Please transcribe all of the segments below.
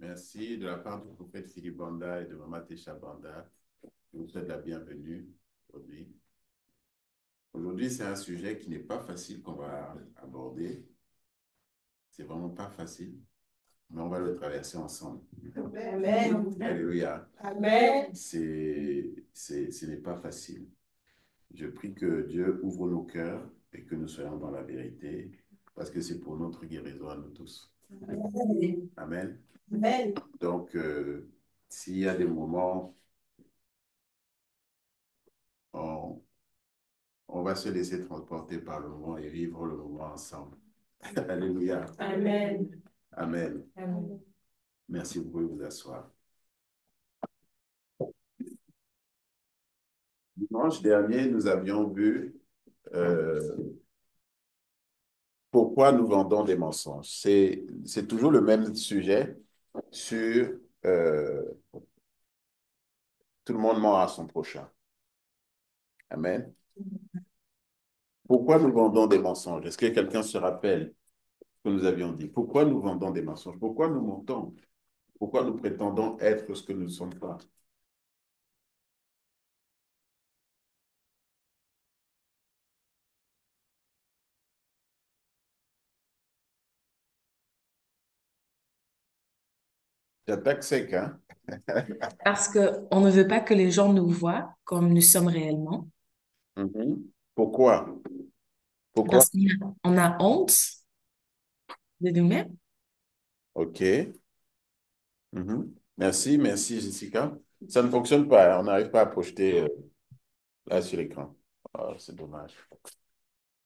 Merci de la part du prophète Philippe Banda et de Maman Tesha Banda. Je vous souhaite la bienvenue aujourd'hui. Aujourd'hui, c'est un sujet qui n'est pas facile qu'on va aborder. C'est vraiment pas facile, mais on va le traverser ensemble. Amen. Alléluia. Amen. Ce n'est pas facile. Je prie que Dieu ouvre nos cœurs et que nous soyons dans la vérité, parce que c'est pour notre guérison à nous tous. Amen. Amen. Donc, s'il y a des moments, on, on va se laisser transporter par le moment et vivre le moment ensemble. Alléluia. Amen. Amen. Amen. Merci, vous pouvez vous asseoir. Dimanche dernier, nous avions vu pourquoi nous vendons des mensonges. C'est toujours le même sujet sur tout le monde ment à son prochain. Amen. Pourquoi nous vendons des mensonges? Est-ce que quelqu'un se rappelle ce que nous avions dit? Pourquoi nous vendons des mensonges? Pourquoi nous mentons? Pourquoi nous prétendons être ce que nous ne sommes pas? J'attaque sec, hein? Parce qu'on ne veut pas que les gens nous voient comme nous sommes réellement. Mhm. Pourquoi? Pourquoi? Parce qu'on a honte de nous-mêmes. OK. Mhm. Merci, merci Jessica. Ça ne fonctionne pas, hein. On n'arrive pas à projeter là sur l'écran. Ah, c'est dommage.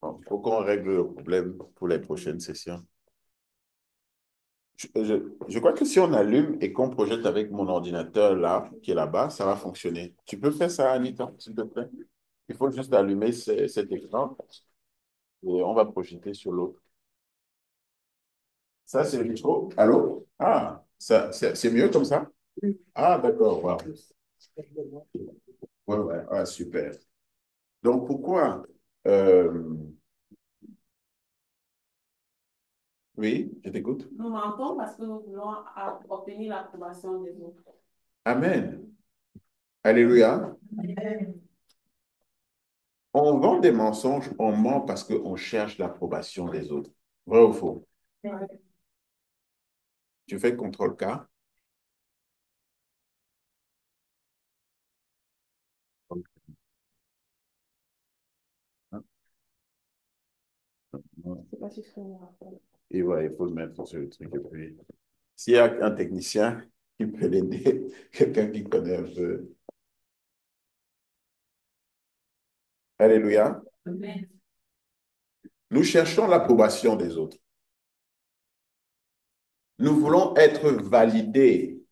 Bon, faut qu'on règle le problème pour les prochaines sessions. Je crois que si on allume et qu'on projette avec mon ordinateur là, qui est là-bas, ça va fonctionner. Tu peux faire ça, Anita, s'il te plaît? Il faut juste allumer cet écran et on va projeter sur l'autre. Ça, c'est le micro. Allô? Ah, c'est mieux comme ça? Ah, d'accord. Wow. Ouais, ouais, ah, super. Donc, pourquoi? euh, Oui, je t'écoute. Nous mentons parce que nous voulons obtenir l'approbation des autres. Amen. Alléluia. Amen. On vend des mensonges, on ment parce qu'on cherche l'approbation des autres. Vrai ou faux? Tu fais contrôle K. C'est pas si je me rappelle. Et ouais, il faut le mettre sur le truc. Et puis, s'il y a un technicien qui peut l'aider, quelqu'un qui connaît un peu. Alléluia. Amen. Nous cherchons l'approbation des autres. Nous voulons être validés.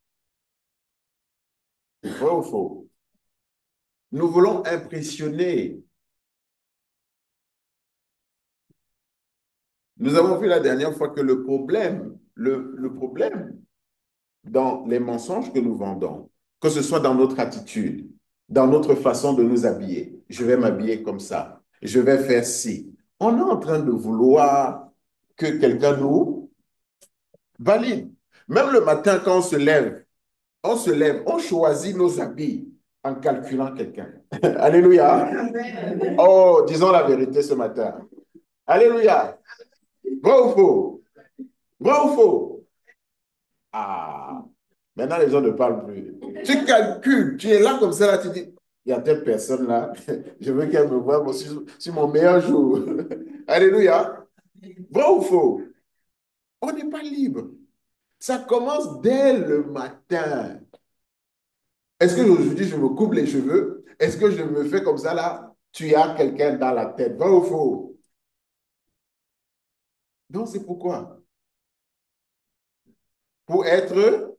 Vrai ou faux? Nous voulons impressionner. Nous avons vu la dernière fois que le problème dans les mensonges que nous vendons, que ce soit dans notre attitude, dans notre façon de nous habiller. Je vais m'habiller comme ça. Je vais faire ci. On est en train de vouloir que quelqu'un nous valide. Même le matin, quand on se lève, on choisit nos habits en calculant quelqu'un. Alléluia. Oh, disons la vérité ce matin. Alléluia. Vrai ou faux? Vrai ou faux? Ah, maintenant les gens ne parlent plus. Tu calcules, tu es là comme ça, là, tu dis, il y a telle personne là, je veux qu'elle me voie sur mon meilleur jour. Alléluia. Vrai ou faux? On n'est pas libre. Ça commence dès le matin. Est-ce que aujourd'hui je me coupe les cheveux? Est-ce que je me fais comme ça là? Tu as quelqu'un dans la tête. Vrai ou faux? Donc c'est pourquoi. Pour être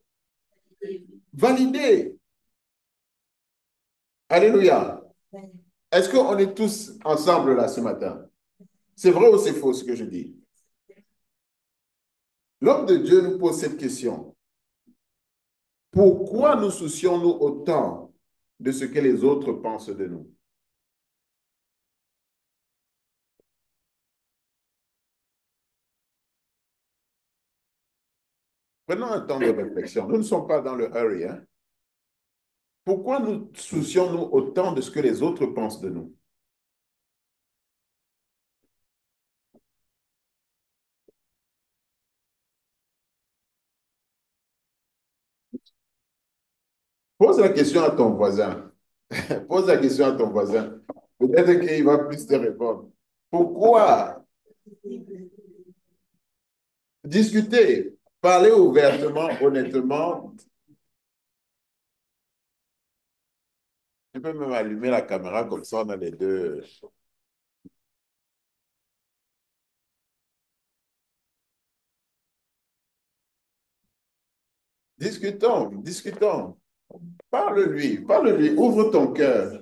validé. Alléluia. Est-ce qu'on est tous ensemble là ce matin? C'est vrai ou c'est faux ce que je dis? L'homme de Dieu nous pose cette question. Pourquoi nous soucions-nous autant de ce que les autres pensent de nous? Prenons un temps de réflexion. Nous ne sommes pas dans le hurry, hein. Pourquoi nous soucions-nous autant de ce que les autres pensent de nous? Pose la question à ton voisin. Pose la question à ton voisin. Peut-être qu'il va plus te répondre. Pourquoi discuter, parler ouvertement, honnêtement? Tu peux même allumer la caméra comme ça, on a les deux. Discutons, discutons. Parle-lui, parle-lui, ouvre ton cœur.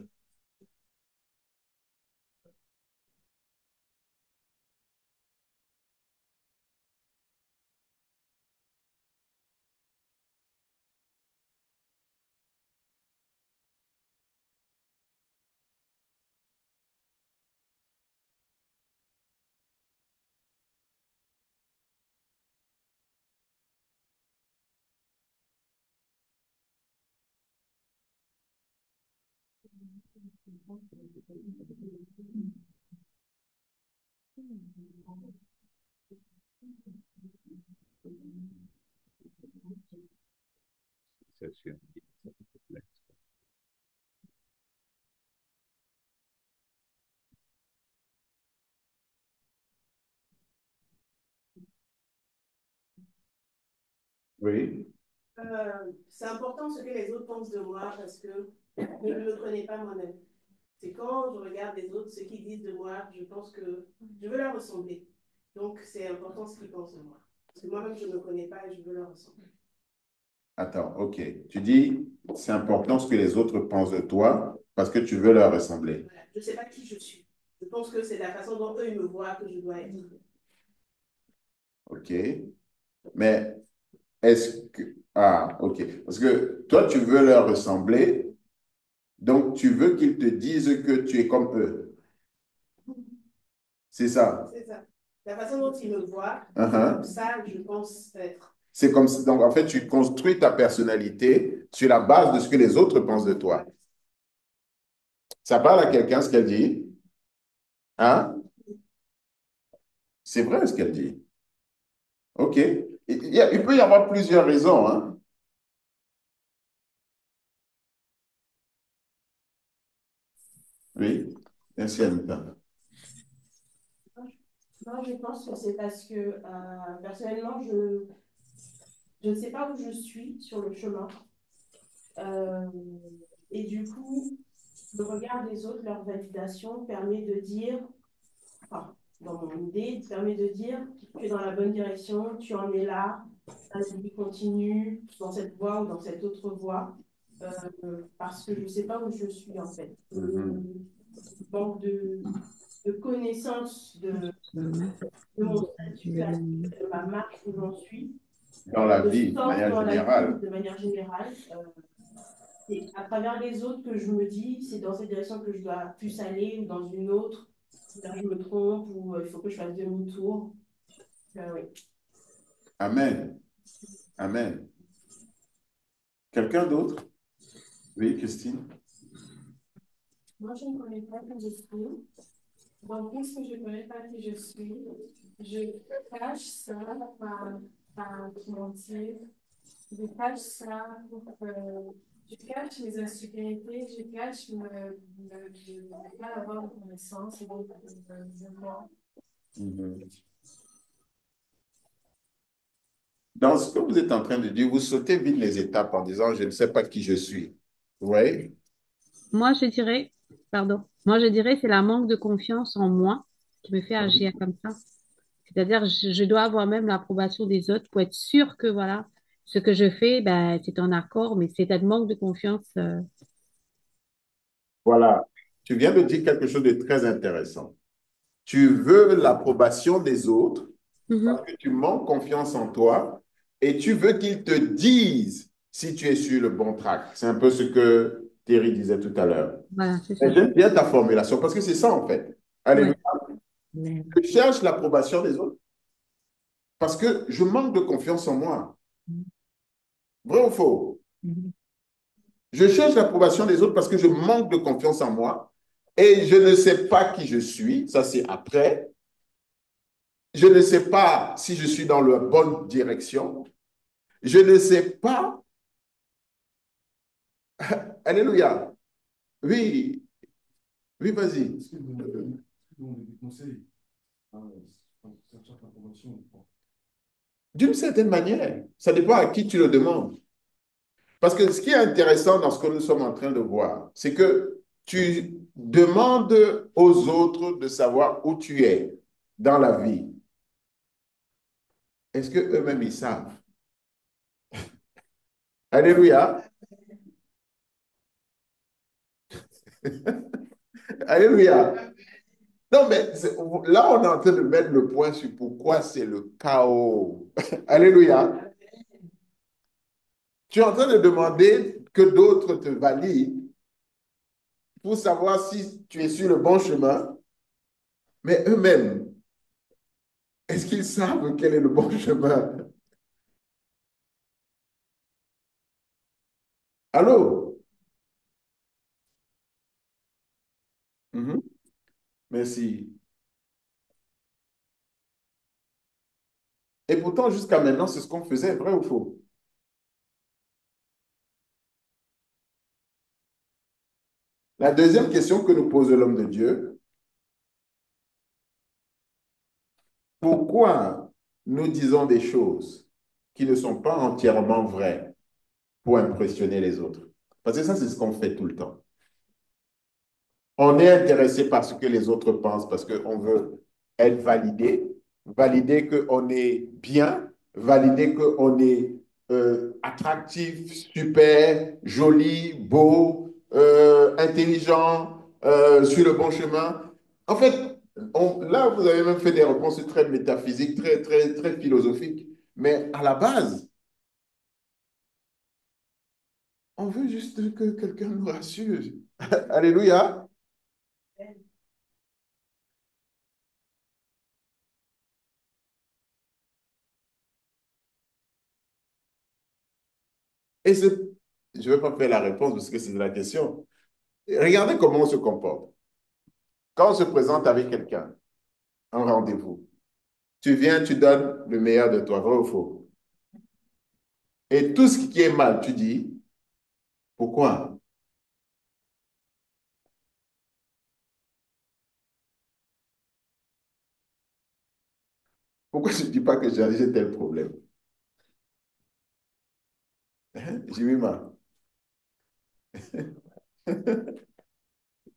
C'est sûr. Oui. C'est important ce que les autres pensent de moi parce que je ne me connais pas moi-même. C'est quand je regarde les autres, ce qu'ils disent de moi, je pense que je veux leur ressembler. Donc, c'est important ce qu'ils pensent de moi. Parce que moi-même, je ne me connais pas et je veux leur ressembler. Attends, ok. Tu dis, c'est important ce que les autres pensent de toi parce que tu veux leur ressembler. Voilà. Je ne sais pas qui je suis. Je pense que c'est la façon dont eux ils me voient que je dois être. Ok. Mais est-ce que... Ah, ok. Parce que toi, tu veux leur ressembler, donc tu veux qu'ils te disent que tu es comme eux. C'est ça. C'est ça. La façon dont ils me voient, Uh-huh. ça, je pense être. C'est comme si, donc en fait, tu construis ta personnalité sur la base de ce que les autres pensent de toi. Ça parle à quelqu'un ce qu'elle dit? Hein? C'est vrai ce qu'elle dit. OK. Il peut y avoir plusieurs raisons, hein? Oui. Merci, Anita. Moi, je pense que c'est parce que personnellement, je ne sais pas où je suis sur le chemin. Euh, et du coup, le regard des autres, leur validation permet de dire, enfin, dans mon idée, permet de dire tu es dans la bonne direction, tu en es là, vas-y, continue dans cette voie ou dans cette autre voie, parce que je ne sais pas où je suis en fait. Mhm. Manque de connaissance de mon statut, de ma marche où j'en suis, Dans la de vie, de sens manière dans la vie générale. de manière générale. C'est à travers les autres que je me dis, c'est dans cette direction que je dois plus aller ou dans une autre. Là, je me trompe ou il faut que je fasse demi-tour. Oui. Amen. Amen. Quelqu'un d'autre? Oui, Christine. Moi, je ne connais pas qui je suis. Donc, puisque je ne connais pas qui je suis, je cache ça par mentir. Je cache ça je cache mes insécurités, je cache ne pas avoir de connaissances et donc je mens. Mhm. Dans ce que vous êtes en train de dire, vous sautez vite les étapes en disant, je ne sais pas qui je suis. Oui? Moi, je dirais, pardon, moi, je dirais c'est la manque de confiance en moi qui me fait agir comme ça. C'est-à-dire, je dois avoir même l'approbation des autres pour être sûre que, voilà, ce que je fais, ben, c'est en accord, mais c'est un manque de confiance. Voilà. Tu viens de dire quelque chose de très intéressant. Tu veux l'approbation des autres parce Mhm. que tu manques confiance en toi et tu veux qu'ils te disent si tu es sur le bon track. C'est un peu ce que Thierry disait tout à l'heure. Voilà, c'est Mais ça. j'aime bien ta formulation parce que c'est ça en fait. Alléluia. Ouais. Je cherche l'approbation des autres parce que je manque de confiance en moi. Vrai ou faux? Mhm. Je cherche l'approbation des autres parce que je manque de confiance en moi et je ne sais pas qui je suis. Ça, c'est après. Je ne sais pas si je suis dans la bonne direction. Je ne sais pas. Alléluia. Oui, oui, vas-y. Est-ce que vous donnez des conseils à chercher l'information? D'une certaine manière, ça dépend à qui tu le demandes. Parce que ce qui est intéressant dans ce que nous sommes en train de voir, c'est que tu demandes aux autres de savoir où tu es dans la vie. Est-ce qu'eux-mêmes, ils savent? Alléluia. Alléluia. Non, mais là, on est en train de mettre le point sur pourquoi c'est le chaos. Alléluia. Tu es en train de demander que d'autres te valident pour savoir si tu es sur le bon chemin, mais eux-mêmes, est-ce qu'ils savent quel est le bon chemin? Allô? Mhm. Merci. Et pourtant, jusqu'à maintenant, c'est ce qu'on faisait, vrai ou faux? La deuxième question que nous pose l'homme de Dieu, pourquoi nous disons des choses qui ne sont pas entièrement vraies pour impressionner les autres? Parce que ça, c'est ce qu'on fait tout le temps. On est intéressé par ce que les autres pensent parce qu'on veut être validé, valider qu'on est bien, valider qu'on est attractif, super, joli, beau, intelligent, sur le bon chemin. En fait, là, vous avez même fait des réponses très métaphysiques, très, très, très philosophiques. Mais à la base, on veut juste que quelqu'un nous rassure. Alléluia. Et je ne vais pas faire la réponse parce que c'est la question. Regardez comment on se comporte. Quand on se présente avec quelqu'un, un rendez-vous, tu viens, tu donnes le meilleur de toi, vrai ou faux? Et tout ce qui est mal, tu dis, pourquoi? Pourquoi je ne dis pas que j'ai tel problème? Hein? J'ai mis mal.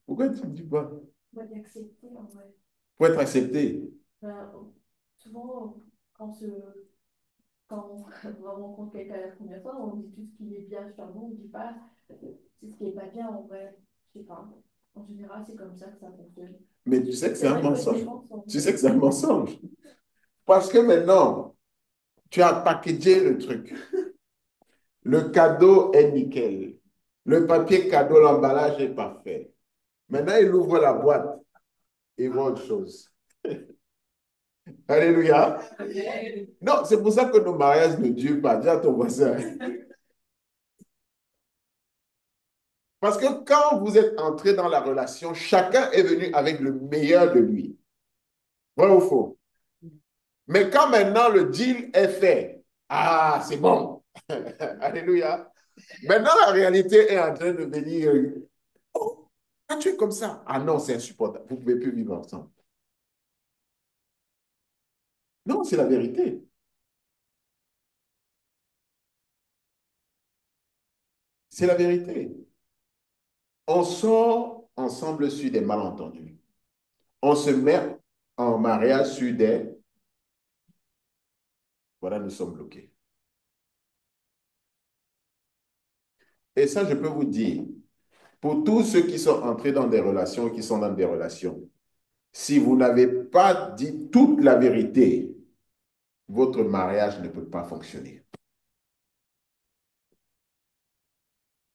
Pourquoi tu ne dis pas? Moi, d'accepter, en vrai. Pour être accepté. Ben, souvent, quand, se, quand on rencontre quelqu'un la première fois, on dit tout ce qui est bien sur nous, on ne dit pas c'est ce qui n'est pas bien, en vrai. Je sais pas. En général, c'est comme ça que ça fonctionne. Mais tu sais que c'est C'est un vrai que mensonge. les gens sont... Tu sais que c'est un mensonge. Parce que maintenant, tu as packagé le truc. Le cadeau est nickel. Le papier cadeau, l'emballage est parfait. Maintenant, il ouvre la boîte et voit autre chose. Alléluia. Non, c'est pour ça que nos mariages ne durent pas. Dis à ton voisin. Parce que quand vous êtes entré dans la relation, chacun est venu avec le meilleur de lui. Vrai ou faux? Mais quand maintenant le deal est fait, ah, c'est bon. Alléluia. Maintenant, la réalité est en train de venir. Oh, ah, tu es comme ça. Ah non, c'est insupportable. Vous ne pouvez plus vivre ensemble. Non, c'est la vérité. C'est la vérité. On sort ensemble sur des malentendus. On se met en mariage sur des... Voilà, nous sommes bloqués. Et ça, je peux vous dire, pour tous ceux qui sont entrés dans des relations, qui sont dans des relations, si vous n'avez pas dit toute la vérité, votre mariage ne peut pas fonctionner.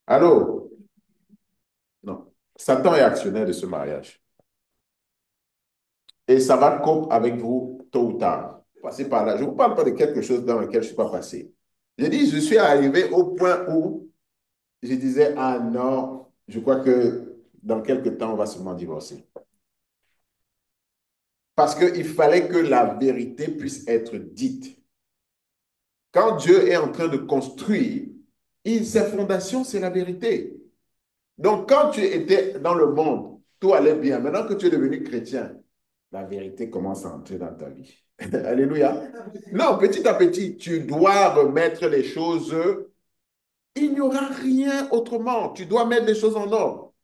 Allô? Non. Satan est actionnaire de ce mariage. Et ça va couper avec vous tôt ou tard. Passez par là. Je ne vous parle pas de quelque chose dans lequel je ne suis pas passé. J'ai dit, je suis arrivé au point où je disais, ah non, je crois que dans quelques temps, on va seulement divorcer. Parce qu'il fallait que la vérité puisse être dite. Quand Dieu est en train de construire, ses fondations, c'est la vérité. Donc, quand tu étais dans le monde, tout allait bien. Maintenant que tu es devenu chrétien, la vérité commence à entrer dans ta vie. Alléluia. Non, petit à petit, tu dois remettre les choses. Il n'y aura rien autrement. Tu dois mettre les choses en ordre.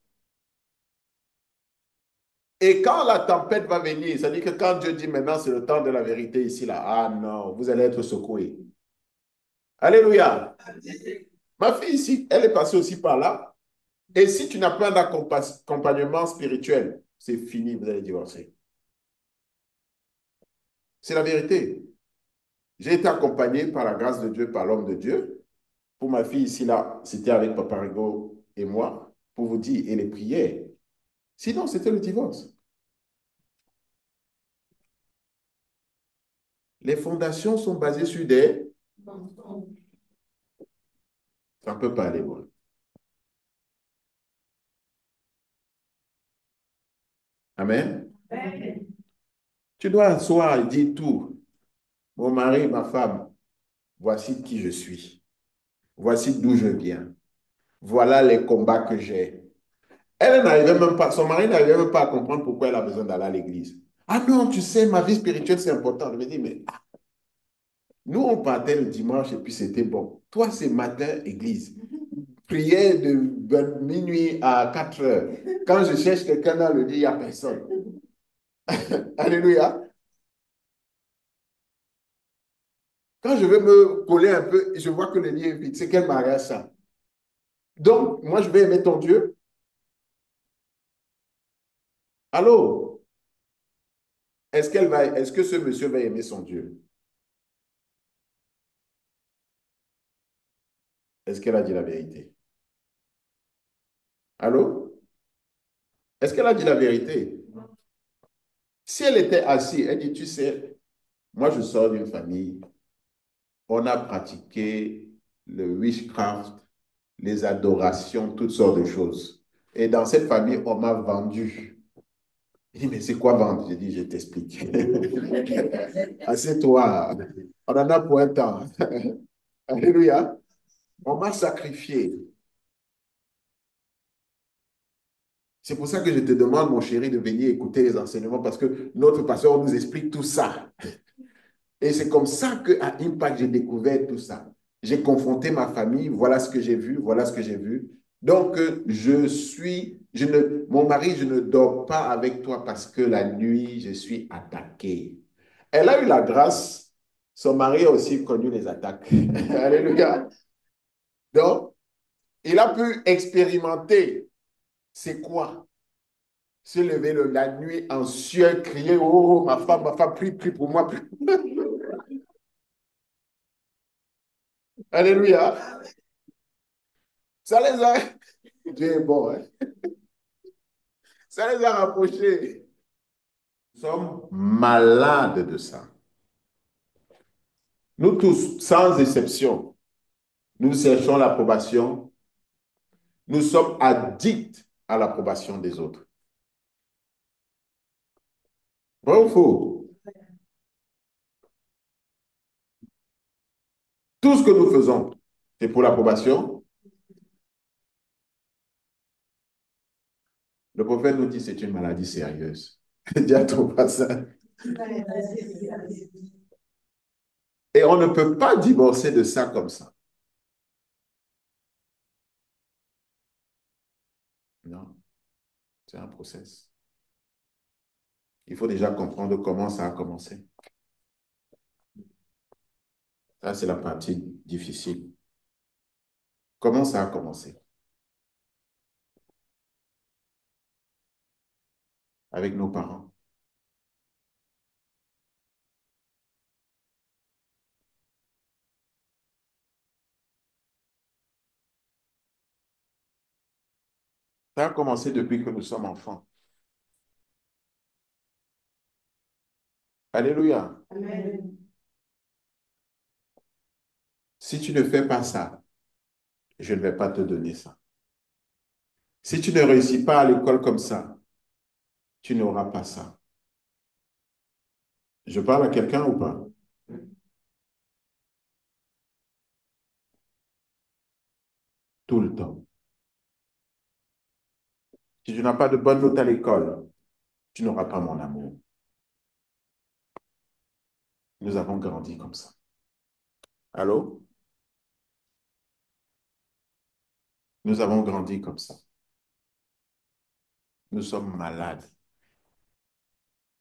Et quand la tempête va venir, c'est-à-dire que quand Dieu dit maintenant c'est le temps de la vérité ici, là, ah non, vous allez être secoués. Alléluia. Ma fille ici, elle est passée aussi par là. Et si tu n'as pas d'accompagnement spirituel, c'est fini, vous allez divorcer. C'est la vérité. J'ai été accompagné par la grâce de Dieu, par l'homme de Dieu. Pour ma fille ici, là, c'était avec Papa Rigo et moi, pour vous dire, et les prières. Sinon, c'était le divorce. Les fondations sont basées sur des... Ça ne peut pas aller loin. Amen. Tu dois asseoir et dire tout. Mon mari, ma femme, voici qui je suis. Voici d'où je viens. Voilà les combats que j'ai. Elle n'arrivait même pas, son mari n'arrivait même pas à comprendre pourquoi elle a besoin d'aller à l'église. Ah non, tu sais, ma vie spirituelle, c'est important. Je me dis, mais nous, on partait le dimanche et puis c'était bon. Toi, c'est matin, église. Prière de minuit à 4 heures. Quand je cherche quelqu'un dans le lit, il n'y a personne. Alléluia. Quand je veux me coller un peu, je vois que le lit est vide. C'est quel mariage ça? Donc, moi, je vais aimer ton Dieu. Allô? Est-ce que ce monsieur va aimer son Dieu? Est-ce qu'elle a dit la vérité? Allô? Est-ce qu'elle a dit la vérité? Si elle était assise, elle dit, tu sais, moi, je sors d'une famille, on a pratiqué le witchcraft, les adorations, toutes sortes de choses. Et dans cette famille, on m'a vendu. Il dit, mais c'est quoi vendre? J'ai dit, je t'explique. Assieds-toi. On en a pour un temps. Alléluia. On m'a sacrifié. C'est pour ça que je te demande, mon chéri, de venir écouter les enseignements parce que notre pasteur nous explique tout ça. Et c'est comme ça qu'à Impact, j'ai découvert tout ça. J'ai confronté ma famille, voilà ce que j'ai vu, voilà ce que j'ai vu. Donc, mon mari, je ne dors pas avec toi parce que la nuit, je suis attaqué. Elle a eu la grâce, son mari a aussi connu les attaques. Alléluia. Donc, il a pu expérimenter c'est quoi se lever la nuit en sueur, crier, oh, ma femme, prie, prie pour moi. Prie. Alléluia. Ça les a... Dieu est bon, hein? Ça les a rapprochés. Nous sommes malades de ça. Nous tous, sans exception, nous cherchons l'approbation. Nous sommes addicts à l'approbation des autres. Vrai ou faux? Tout ce que nous faisons, c'est pour l'approbation. Le prophète nous dit que c'est une maladie sérieuse. Dis à ton voisin. Et on ne peut pas divorcer de ça comme ça. Non, c'est un process. Il faut déjà comprendre comment ça a commencé. Ça, c'est la partie difficile. Comment ça a commencé? Avec nos parents. Ça a commencé depuis que nous sommes enfants. Alléluia. Amen. si tu ne fais pas ça, je ne vais pas te donner ça. Si tu ne réussis pas à l'école comme ça, tu n'auras pas ça. Je parle à quelqu'un ou pas? Tout le temps. Si tu n'as pas de bonne note à l'école, tu n'auras pas mon amour. Nous avons grandi comme ça. Allô? Nous avons grandi comme ça. Nous sommes malades.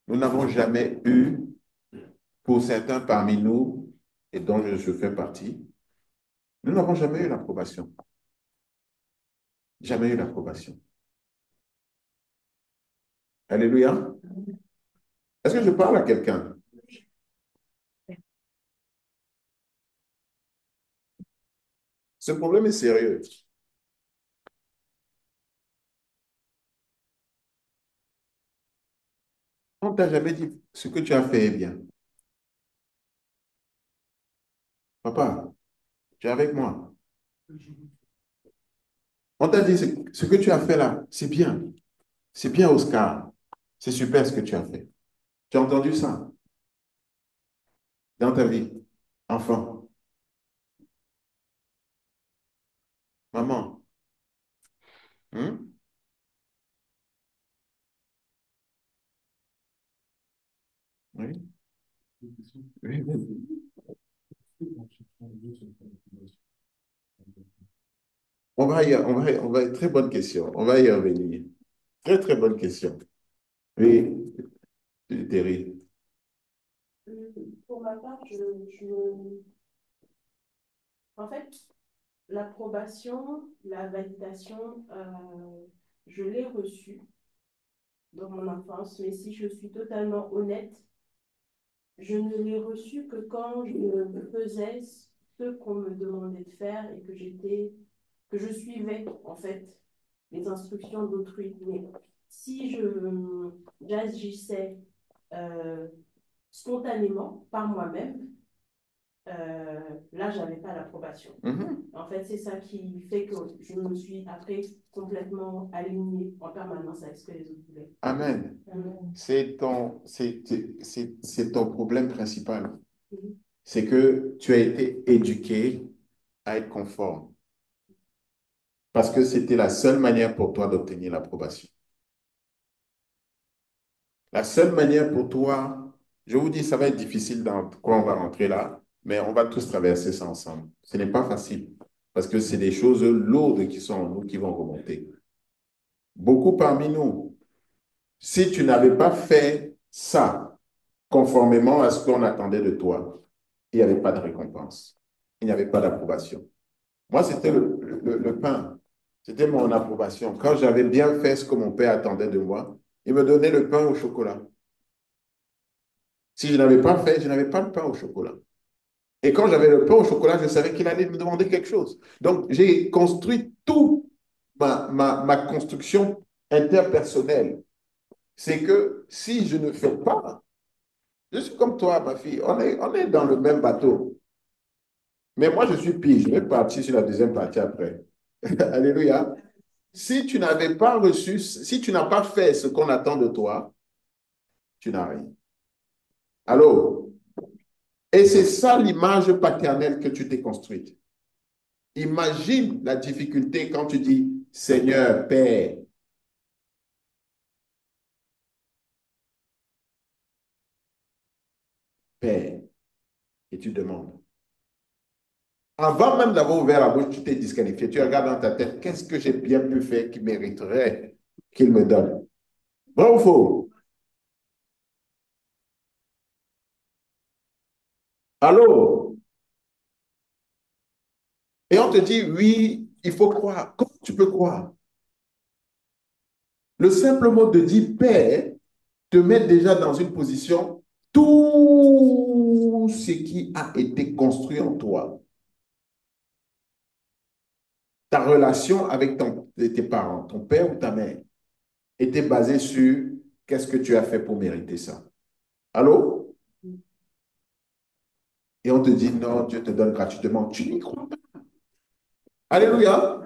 Nous n'avons jamais eu, pour certains parmi nous, et dont je fais partie, nous n'avons jamais eu l'approbation. Jamais eu l'approbation. Alléluia. Est-ce que je parle à quelqu'un? Ce problème est sérieux. On ne t'a jamais dit ce que tu as fait est bien. Papa, tu es avec moi. On t'a dit ce que tu as fait là, c'est bien. C'est bien, Oscar. C'est super ce que tu as fait. Tu as entendu ça dans ta vie, enfant? Maman, hein? Oui, oui, oui. On va, très bonne question. On va y revenir. Très, très bonne question. Oui, Terry. Pour ma part, en fait, l'approbation, la validation, je l'ai reçue dans mon enfance, mais si je suis totalement honnête, je ne l'ai reçue que quand je faisais ce qu'on me demandait de faire et que je suivais, en fait, les instructions d'autrui. Mais si j'agissais euh, spontanément par moi-même, là, j'avais pas l'approbation. En fait, c'est ça qui fait que je me suis après complètement alignée en permanence avec ce que les autres voulaient. Amen. Amen. C'est ton problème principal. Mhm. C'est que tu as été éduqué à être conforme. Parce que c'était la seule manière pour toi d'obtenir l'approbation. La seule manière pour toi, je vous dis, ça va être difficile dans quoi on va rentrer là, mais on va tous traverser ça ensemble. Ce n'est pas facile parce que c'est des choses lourdes qui sont en nous qui vont remonter. Beaucoup parmi nous, si tu n'avais pas fait ça conformément à ce qu'on attendait de toi, il n'y avait pas de récompense. Il n'y avait pas d'approbation. Moi, c'était le pain. C'était mon approbation. Quand j'avais bien fait ce que mon père attendait de moi, il me donnait le pain au chocolat. Si je n'avais pas fait, je n'avais pas le pain au chocolat. Et quand j'avais le pain au chocolat, je savais qu'il allait me demander quelque chose. Donc, j'ai construit tout ma construction interpersonnelle. C'est que si je ne fais pas, je suis comme toi, ma fille, on est dans le même bateau. Mais moi, je suis pire. Je vais partir sur la deuxième partie après. Alléluia. Si tu n'avais pas reçu, si tu n'as pas fait ce qu'on attend de toi, tu n'as rien. Allô? Et c'est ça l'image paternelle que tu t'es construite. Imagine la difficulté quand tu dis Seigneur, Père, Père, et tu demandes. Avant même d'avoir ouvert la bouche, tu t'es disqualifié. Tu regardes dans ta tête, qu'est-ce que j'ai bien pu faire qui mériterait qu'il me donne? Vrai ou faux? Allô? Et on te dit, oui, il faut croire. Comment tu peux croire? Le simple mot de dire Père te met déjà dans une position, tout ce qui a été construit en toi, ta relation avec tes parents, ton père ou ta mère, était basée sur qu'est-ce que tu as fait pour mériter ça. Allô? et on te dit non, Dieu te donne gratuitement, tu n'y crois pas. Alléluia.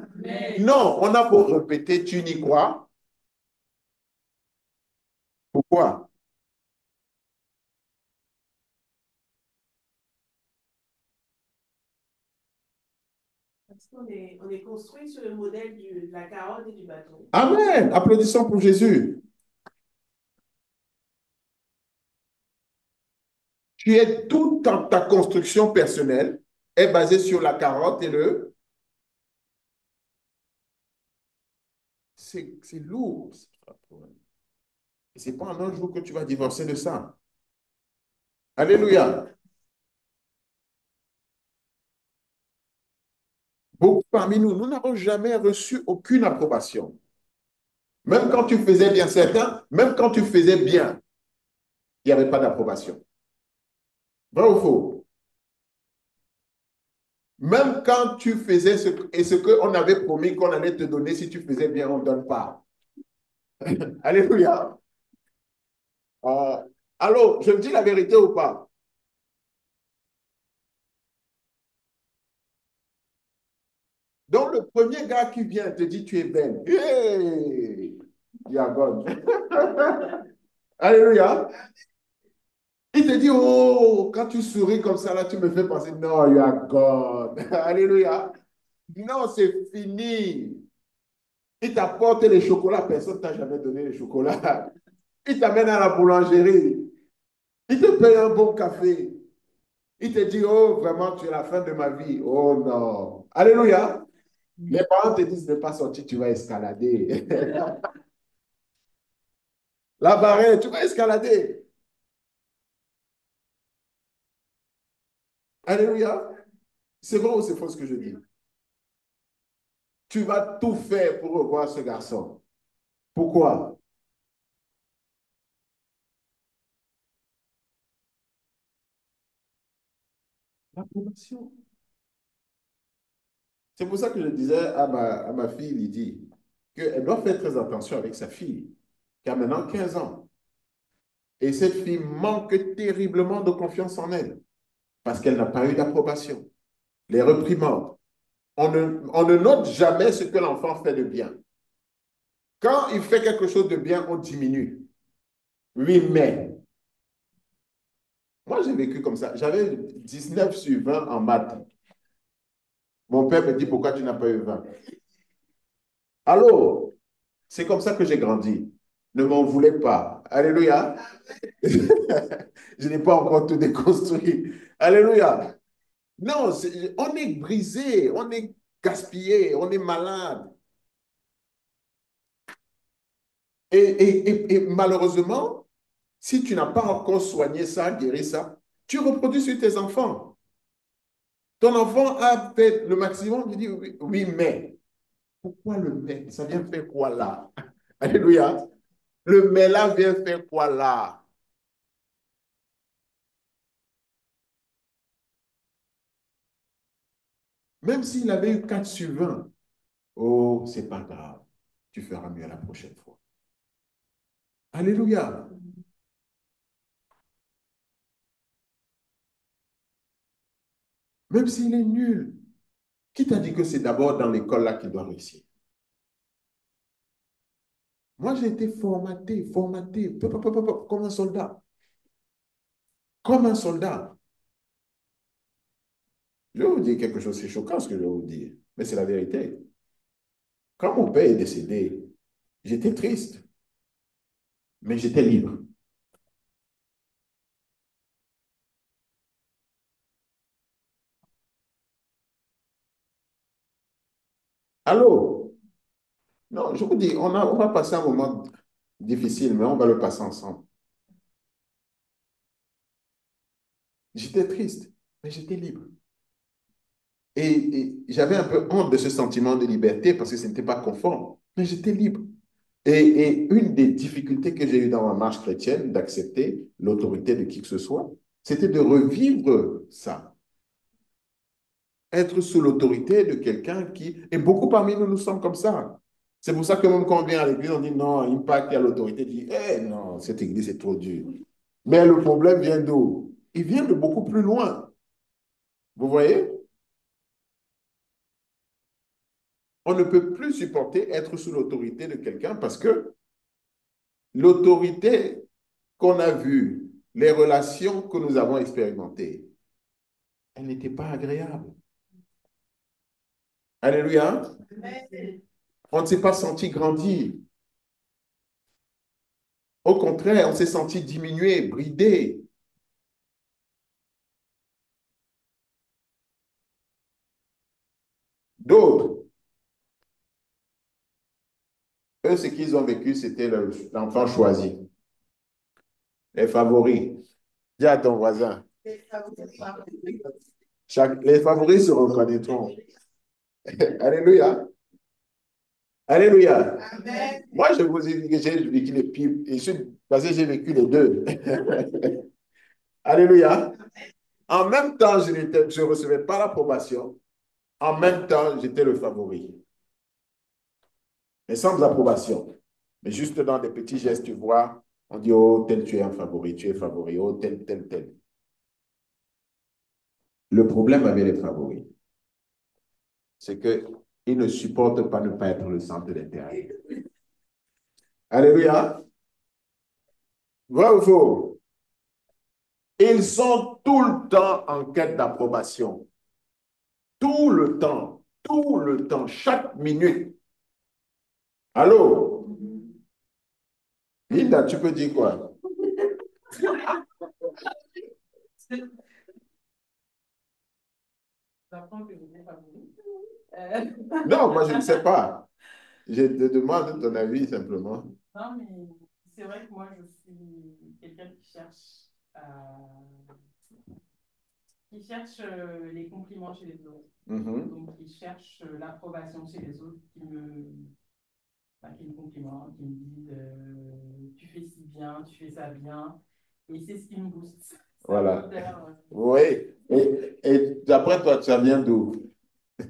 Non, on a beau répéter, tu n'y crois. Pourquoi? Parce on est construit sur le modèle de la carotte et du bâton. Amen. Applaudissons pour Jésus. Toute ta construction personnelle est basée sur la carotte et le... C'est lourd. Et c'est pas en un jour que tu vas divorcer de ça. Alléluia. Beaucoup parmi nous, nous n'avons jamais reçu aucune approbation. Même quand tu faisais bien, certains, même quand tu faisais bien, il n'y avait pas d'approbation. Vrai ou faux? Même quand tu faisais ce qu'on avait promis qu'on allait te donner, si tu faisais bien, on ne donne pas. Alléluia. Allô, je me dis la vérité ou pas? Donc, le premier gars qui vient te dit tu es belle. Hey, you are gone. Alléluia. Il te dit, oh, quand tu souris comme ça, là, tu me fais penser, non, you are gone. Alléluia. Non, c'est fini. Il t'apporte les chocolats, personne ne t'a jamais donné les chocolats. Il t'amène à la boulangerie. Il te paye un bon café. Il te dit, oh, vraiment, tu es la fin de ma vie. Oh non. Alléluia. Les parents te disent de ne pas sortir, tu vas escalader. La barrière, tu vas escalader. Alléluia. C'est vrai ou c'est faux ce que je dis? Tu vas tout faire pour revoir ce garçon. Pourquoi? L'approbation. C'est pour ça que je disais à ma fille Lydie qu'elle doit faire très attention avec sa fille, qui a maintenant 15 ans. Et cette fille manque terriblement de confiance en elle parce qu'elle n'a pas eu d'approbation. Les reprimandes. On ne note jamais ce que l'enfant fait de bien. Quand il fait quelque chose de bien, on diminue. Oui, mais. Moi, j'ai vécu comme ça. J'avais 19 sur 20 en maths. Mon père me dit, pourquoi tu n'as pas eu 20? Allô? C'est comme ça que j'ai grandi. Ne m'en voulez pas. Alléluia. Je n'ai pas encore tout déconstruit. Alléluia. Non, on est brisé, on est gaspillé, on est malade. Et malheureusement, si tu n'as pas encore soigné ça, guéri ça, tu reproduis sur tes enfants. Ton enfant a fait le maximum, tu dis oui, oui, mais. Pourquoi le mais? Ça vient faire quoi là? Alléluia. Le mais là vient faire quoi là? Même s'il avait eu 4 sur 20, oh, c'est pas grave. Tu feras mieux la prochaine fois. Alléluia. Même s'il est nul. Qui t'a dit que c'est d'abord dans l'école là qu'il doit réussir? Moi, j'ai été formaté, comme un soldat. Comme un soldat. Je vais vous dire quelque chose, c'est choquant ce que je vais vous dire, mais c'est la vérité. Quand mon père est décédé, j'étais triste, mais j'étais libre. Allô? Non, je vous dis, on va passer un moment difficile, mais on va le passer ensemble. J'étais triste, mais j'étais libre. Et j'avais un peu honte de ce sentiment de liberté parce que ce n'était pas conforme, mais j'étais libre. Et une des difficultés que j'ai eues dans ma marche chrétienne, d'accepter l'autorité de qui que ce soit, c'était de revivre ça. Être sous l'autorité de quelqu'un qui... Et beaucoup parmi nous, nous sommes comme ça. C'est pour ça que même quand on vient à l'église, on dit non, Impact, il y a l'autorité. Tu dis, eh non, cette église est trop dure. Mais le problème vient d'où? Il vient de beaucoup plus loin. Vous voyez? On ne peut plus supporter être sous l'autorité de quelqu'un parce que l'autorité qu'on a vue, les relations que nous avons expérimentées, elles n'étaient pas agréables. Alléluia. On ne s'est pas senti grandir. Au contraire, on s'est senti diminué, bridé. D'autres, eux, ce qu'ils ont vécu, c'était l'enfant choisi, les favoris. Dis à ton voisin, les favoris se reconnaîtront. Alléluia. Alléluia. Moi, je vous ai dit que j'ai vécu les pires, parce que j'ai vécu les deux. Alléluia. En même temps, je ne recevais pas l'approbation. En même temps, j'étais le favori. Mais sans approbation. Mais juste dans des petits gestes, tu vois, on dit, oh, tel, tu es un favori, tu es favori, oh, tel, tel, tel. Le problème avec les favoris, c'est qu'ils ne supportent pas ne pas être le centre d'intérêt. Alléluia. Vrai ou faux? Ils sont tout le temps en quête d'approbation. Tout le temps, chaque minute. Allô? Linda, tu peux dire quoi? Non, moi je ne sais pas. Je te demande ton avis simplement. Non, mais c'est vrai que moi, je suis quelqu'un qui cherche les compliments chez les autres. Donc, qui cherche l'approbation chez les autres, qui me complimentent, qui me disent tu fais si bien, tu fais ça bien. Et c'est ce qui me booste. Voilà. Oui. Et d'après toi, ça vient d'où? Ça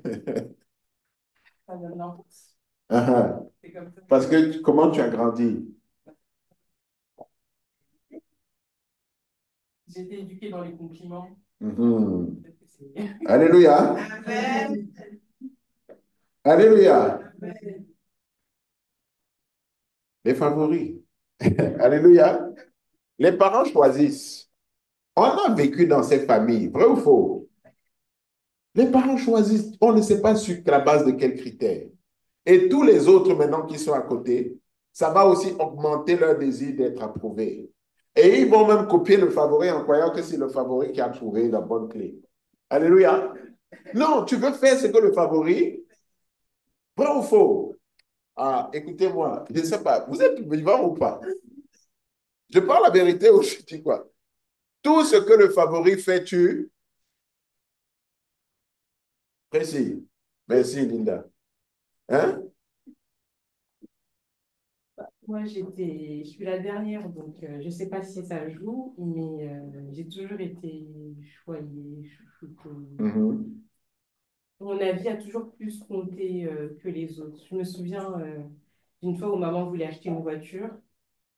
vient de l'enfance. C'est comme ça. Parce que comment tu as grandi? J'ai été éduquée dans les compliments. Alléluia. Amen. Alléluia. Amen. Les favoris. Alléluia. Les parents choisissent. On a vécu dans ces familles, vrai ou faux? Les parents choisissent, on ne sait pas sur la base de quels critères. Et tous les autres maintenant qui sont à côté, ça va aussi augmenter leur désir d'être approuvés. Et ils vont même copier le favori en croyant que c'est le favori qui a trouvé la bonne clé. Alléluia. Non, tu veux faire ce que le favori, vrai ou faux? Ah, écoutez-moi, je ne sais pas, vous êtes vivant ou pas? Je parle la vérité ou je dis quoi? Tout ce que le favori fait, tu précis. Merci, Linda. Hein? Moi, je suis la dernière, donc je ne sais pas si ça joue, mais j'ai toujours été choyée, chouchoutée. Mon avis a toujours plus compté que les autres. Je me souviens d'une fois où maman voulait acheter une voiture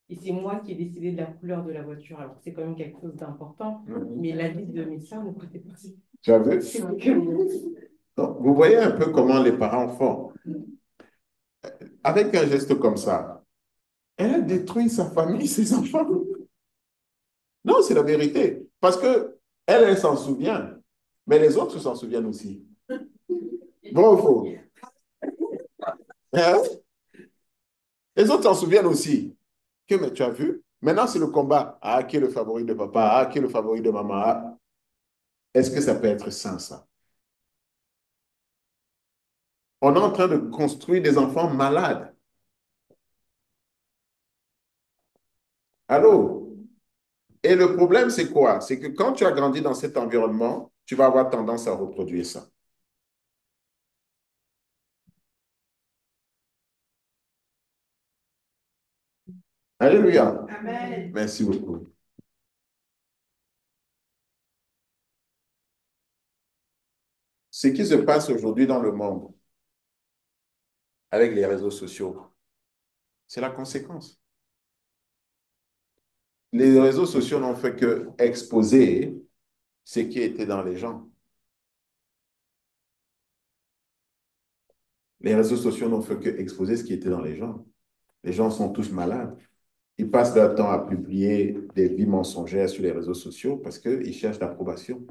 et c'est moi qui ai décidé de la couleur de la voiture. Alors, c'est quand même quelque chose d'important, mais l'avis de mes soeurs ne comptait pas. Tu as vu? Donc, vous voyez un peu comment les parents font. Avec un geste comme ça, elle a détruit sa famille, ses enfants. Non, c'est la vérité. Parce que elle s'en souvient, mais les autres s'en souviennent aussi. Bon ou faux? Hein? Les autres s'en souviennent aussi. Que, mais tu as vu? Maintenant, c'est le combat. Ah, qui est le favori de papa? Ah, qui est le favori de maman? Ah. Est-ce que ça peut être sain, ça? On est en train de construire des enfants malades. Allô? Et le problème, c'est quoi? C'est que quand tu as grandi dans cet environnement, tu vas avoir tendance à reproduire ça. Alléluia. Amen. Merci beaucoup. Ce qui se passe aujourd'hui dans le monde avec les réseaux sociaux, c'est la conséquence. Les réseaux sociaux n'ont fait que exposer ce qui était dans les gens. Les réseaux sociaux n'ont fait que exposer ce qui était dans les gens. Les gens sont tous malades. Ils passent leur temps à publier des vies mensongères sur les réseaux sociaux parce qu'ils cherchent l'approbation.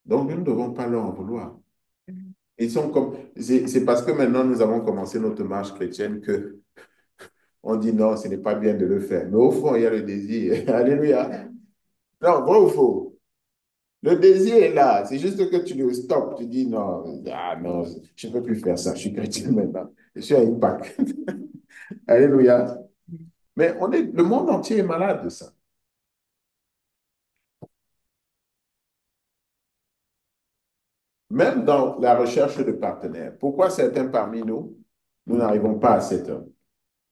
Donc, nous ne devons pas leur en vouloir. Ils sont comme, c'est parce que maintenant nous avons commencé notre marche chrétienne que on dit non, ce n'est pas bien de le faire. Mais au fond, il y a le désir. Alléluia. Non, vrai ou faux? Le désir est là. C'est juste que tu le stops. Tu dis non, ah non, je ne peux plus faire ça. Je suis chrétien maintenant. Je suis à une Pâques. Alléluia. Mais le monde entier est malade de ça. Même dans la recherche de partenaires. Pourquoi certains parmi nous, nous n'arrivons pas à cet homme?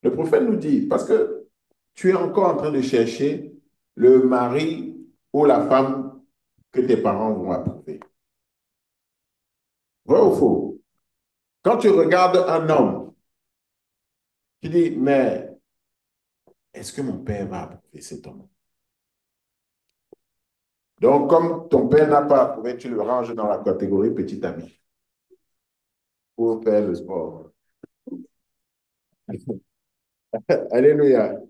Le prophète nous dit, parce que tu es encore en train de chercher le mari ou la femme que tes parents vont approuver. Vrai ou faux? Quand tu regardes un homme, tu dis, mais est-ce que mon père va approuver cet homme? Donc, comme ton père n'a pas approuvé, tu le ranges dans la catégorie petit ami pour faire le sport. Alléluia.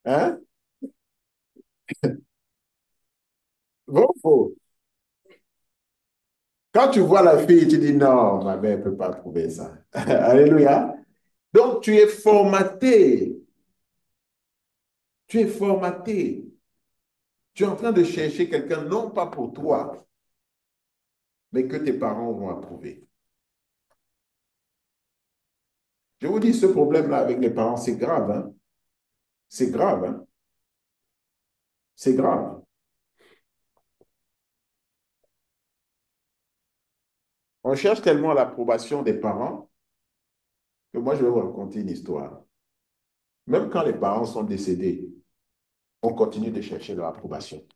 Hein? Vrai ou faux? Quand tu vois la fille, tu dis non, ma mère ne peut pas trouver ça. Alléluia. Donc, tu es formaté. Tu es formaté. Tu es en train de chercher quelqu'un, non pas pour toi, mais que tes parents vont approuver. Je vous dis, ce problème-là avec les parents, c'est grave. Hein? C'est grave. Hein? C'est grave. On cherche tellement l'approbation des parents que moi, je vais vous raconter une histoire. Même quand les parents sont décédés, on continue de chercher leur approbation.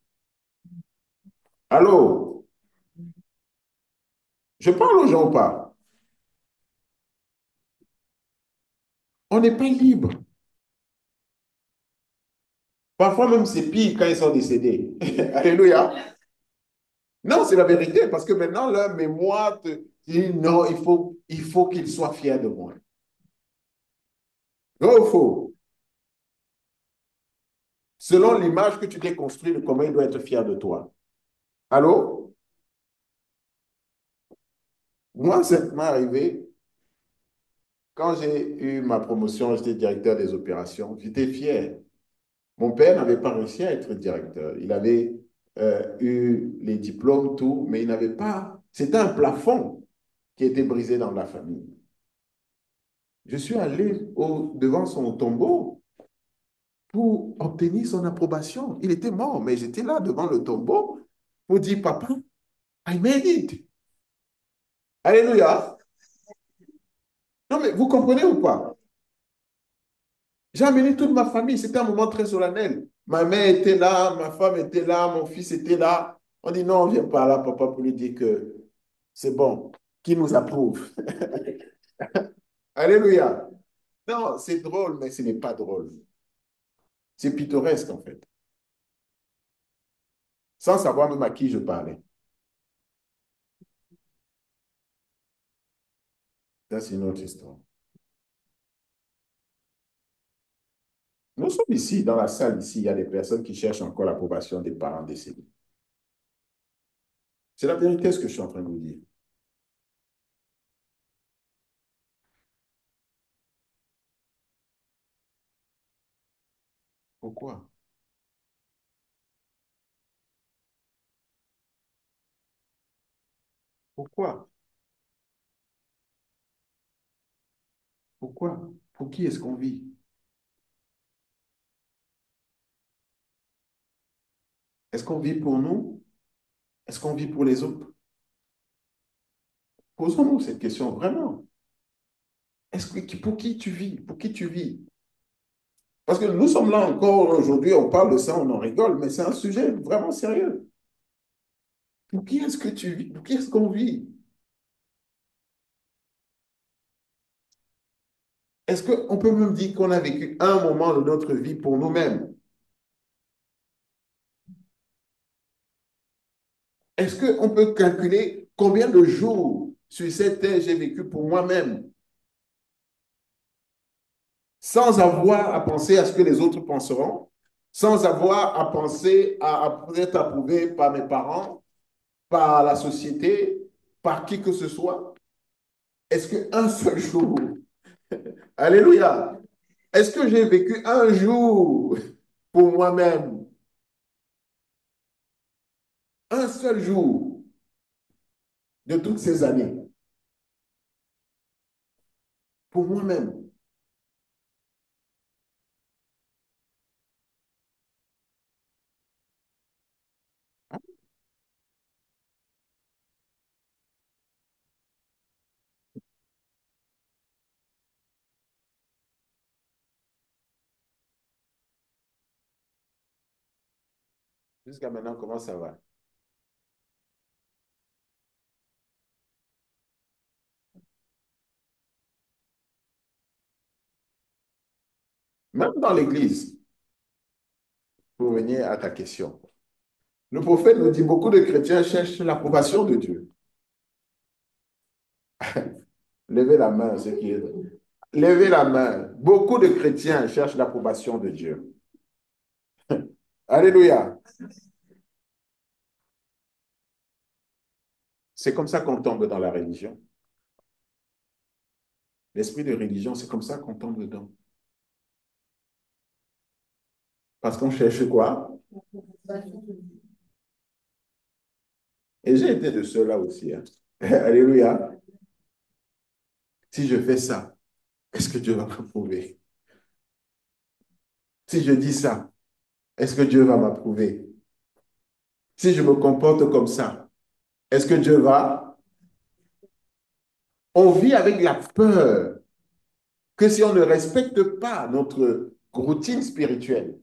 Allô? Je parle aux gens ou pas? On n'est pas libre. Parfois même, c'est pire quand ils sont décédés. Alléluia. Non, c'est la vérité, parce que maintenant, leur mémoire te dit non, il faut qu'ils soient fiers de moi. Vrai ou faux? Selon l'image que tu t'es construite de comment il doit être fier de toi. Allô? Moi, ça m'est arrivé quand j'ai eu ma promotion, j'étais directeur des opérations, j'étais fier. Mon père n'avait pas réussi à être directeur. Il avait eu les diplômes, tout, mais il n'avait pas. C'était un plafond qui était brisé dans la famille. Je suis allé devant son tombeau pour obtenir son approbation. Il était mort, mais j'étais là devant le tombeau pour dire, papa, I made it. Alléluia. Non, mais vous comprenez ou pas? J'ai amené toute ma famille. C'était un moment très solennel. Ma mère était là, ma femme était là, mon fils était là. On dit, non, on vient pas là, papa, pour lui dire que c'est bon, qui nous approuve. Alléluia. Non, c'est drôle, mais ce n'est pas drôle. C'est pittoresque, en fait. Sans savoir même à qui je parlais. Ça, c'est une autre histoire. Nous sommes ici, dans la salle, ici, il y a des personnes qui cherchent encore l'approbation des parents décédés. C'est la vérité ce que je suis en train de vous dire. Pourquoi? Pourquoi? Pourquoi? Pour qui est-ce qu'on vit? Est-ce qu'on vit pour nous? Est-ce qu'on vit pour les autres? Posons-nous cette question vraiment. Pour qui tu vis? Pour qui tu vis? Parce que nous sommes là encore aujourd'hui, on parle de ça, on en rigole, mais c'est un sujet vraiment sérieux. Pour qui est-ce que tu vis? Pour qui est-ce qu'on vit? Est-ce qu'on peut même dire qu'on a vécu un moment de notre vie pour nous-mêmes? Est-ce qu'on peut calculer combien de jours sur cette terre j'ai vécu pour moi-même, sans avoir à penser à ce que les autres penseront, sans avoir à penser à être approuvé par mes parents, par la société, par qui que ce soit? Est-ce qu'un seul jour, alléluia, est-ce que j'ai vécu un jour pour moi-même, un seul jour de toutes ces années, pour moi-même? Jusqu'à maintenant, comment ça va? Même dans l'Église, pour revenir à ta question, le prophète nous dit beaucoup de chrétiens cherchent l'approbation de Dieu. Levez la main, ceux qui... Levez la main. Beaucoup de chrétiens cherchent l'approbation de Dieu. Alléluia. C'est comme ça qu'on tombe dans la religion. L'esprit de religion, c'est comme ça qu'on tombe dedans. Parce qu'on cherche quoi? Et j'ai été de ceux-là aussi, hein. Alléluia. Si je fais ça, est-ce que Dieu va m'approuver? Si je dis ça, est-ce que Dieu va m'approuver? Si je me comporte comme ça, est-ce que Dieu va? On vit avec la peur que si on ne respecte pas notre routine spirituelle,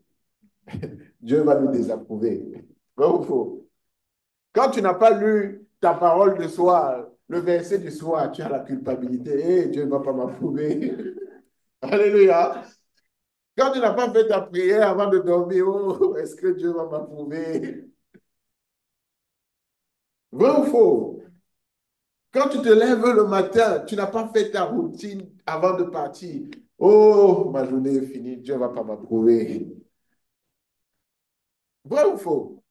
Dieu va nous désapprouver. Vrai ou faux? Quand tu n'as pas lu ta parole de soir, le verset du soir, tu as la culpabilité. Dieu ne va pas m'approuver. Alléluia. Quand tu n'as pas fait ta prière avant de dormir, oh, est-ce que Dieu va m'approuver? Vrai ou faux? Quand tu te lèves le matin, tu n'as pas fait ta routine avant de partir. Oh, ma journée est finie, Dieu ne va pas m'approuver. Vrai ou faux?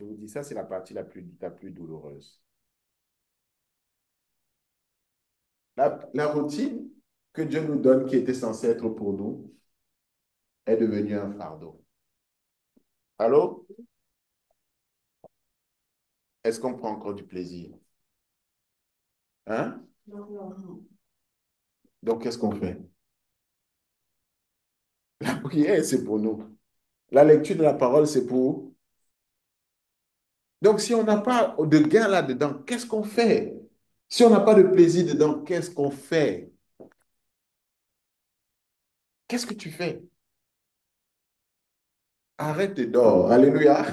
Je vous dis, ça, c'est la partie la plus douloureuse. La routine que Dieu nous donne, qui était censée être pour nous, est devenue un fardeau. Allô? Est-ce qu'on prend encore du plaisir? Hein? Donc, qu'est-ce qu'on fait? La prière, c'est pour nous. La lecture de la parole, c'est pour... Donc, si on n'a pas de gain là-dedans, qu'est-ce qu'on fait? Si on n'a pas de plaisir dedans, qu'est-ce qu'on fait? Qu'est-ce que tu fais? Arrête et dors. Alléluia.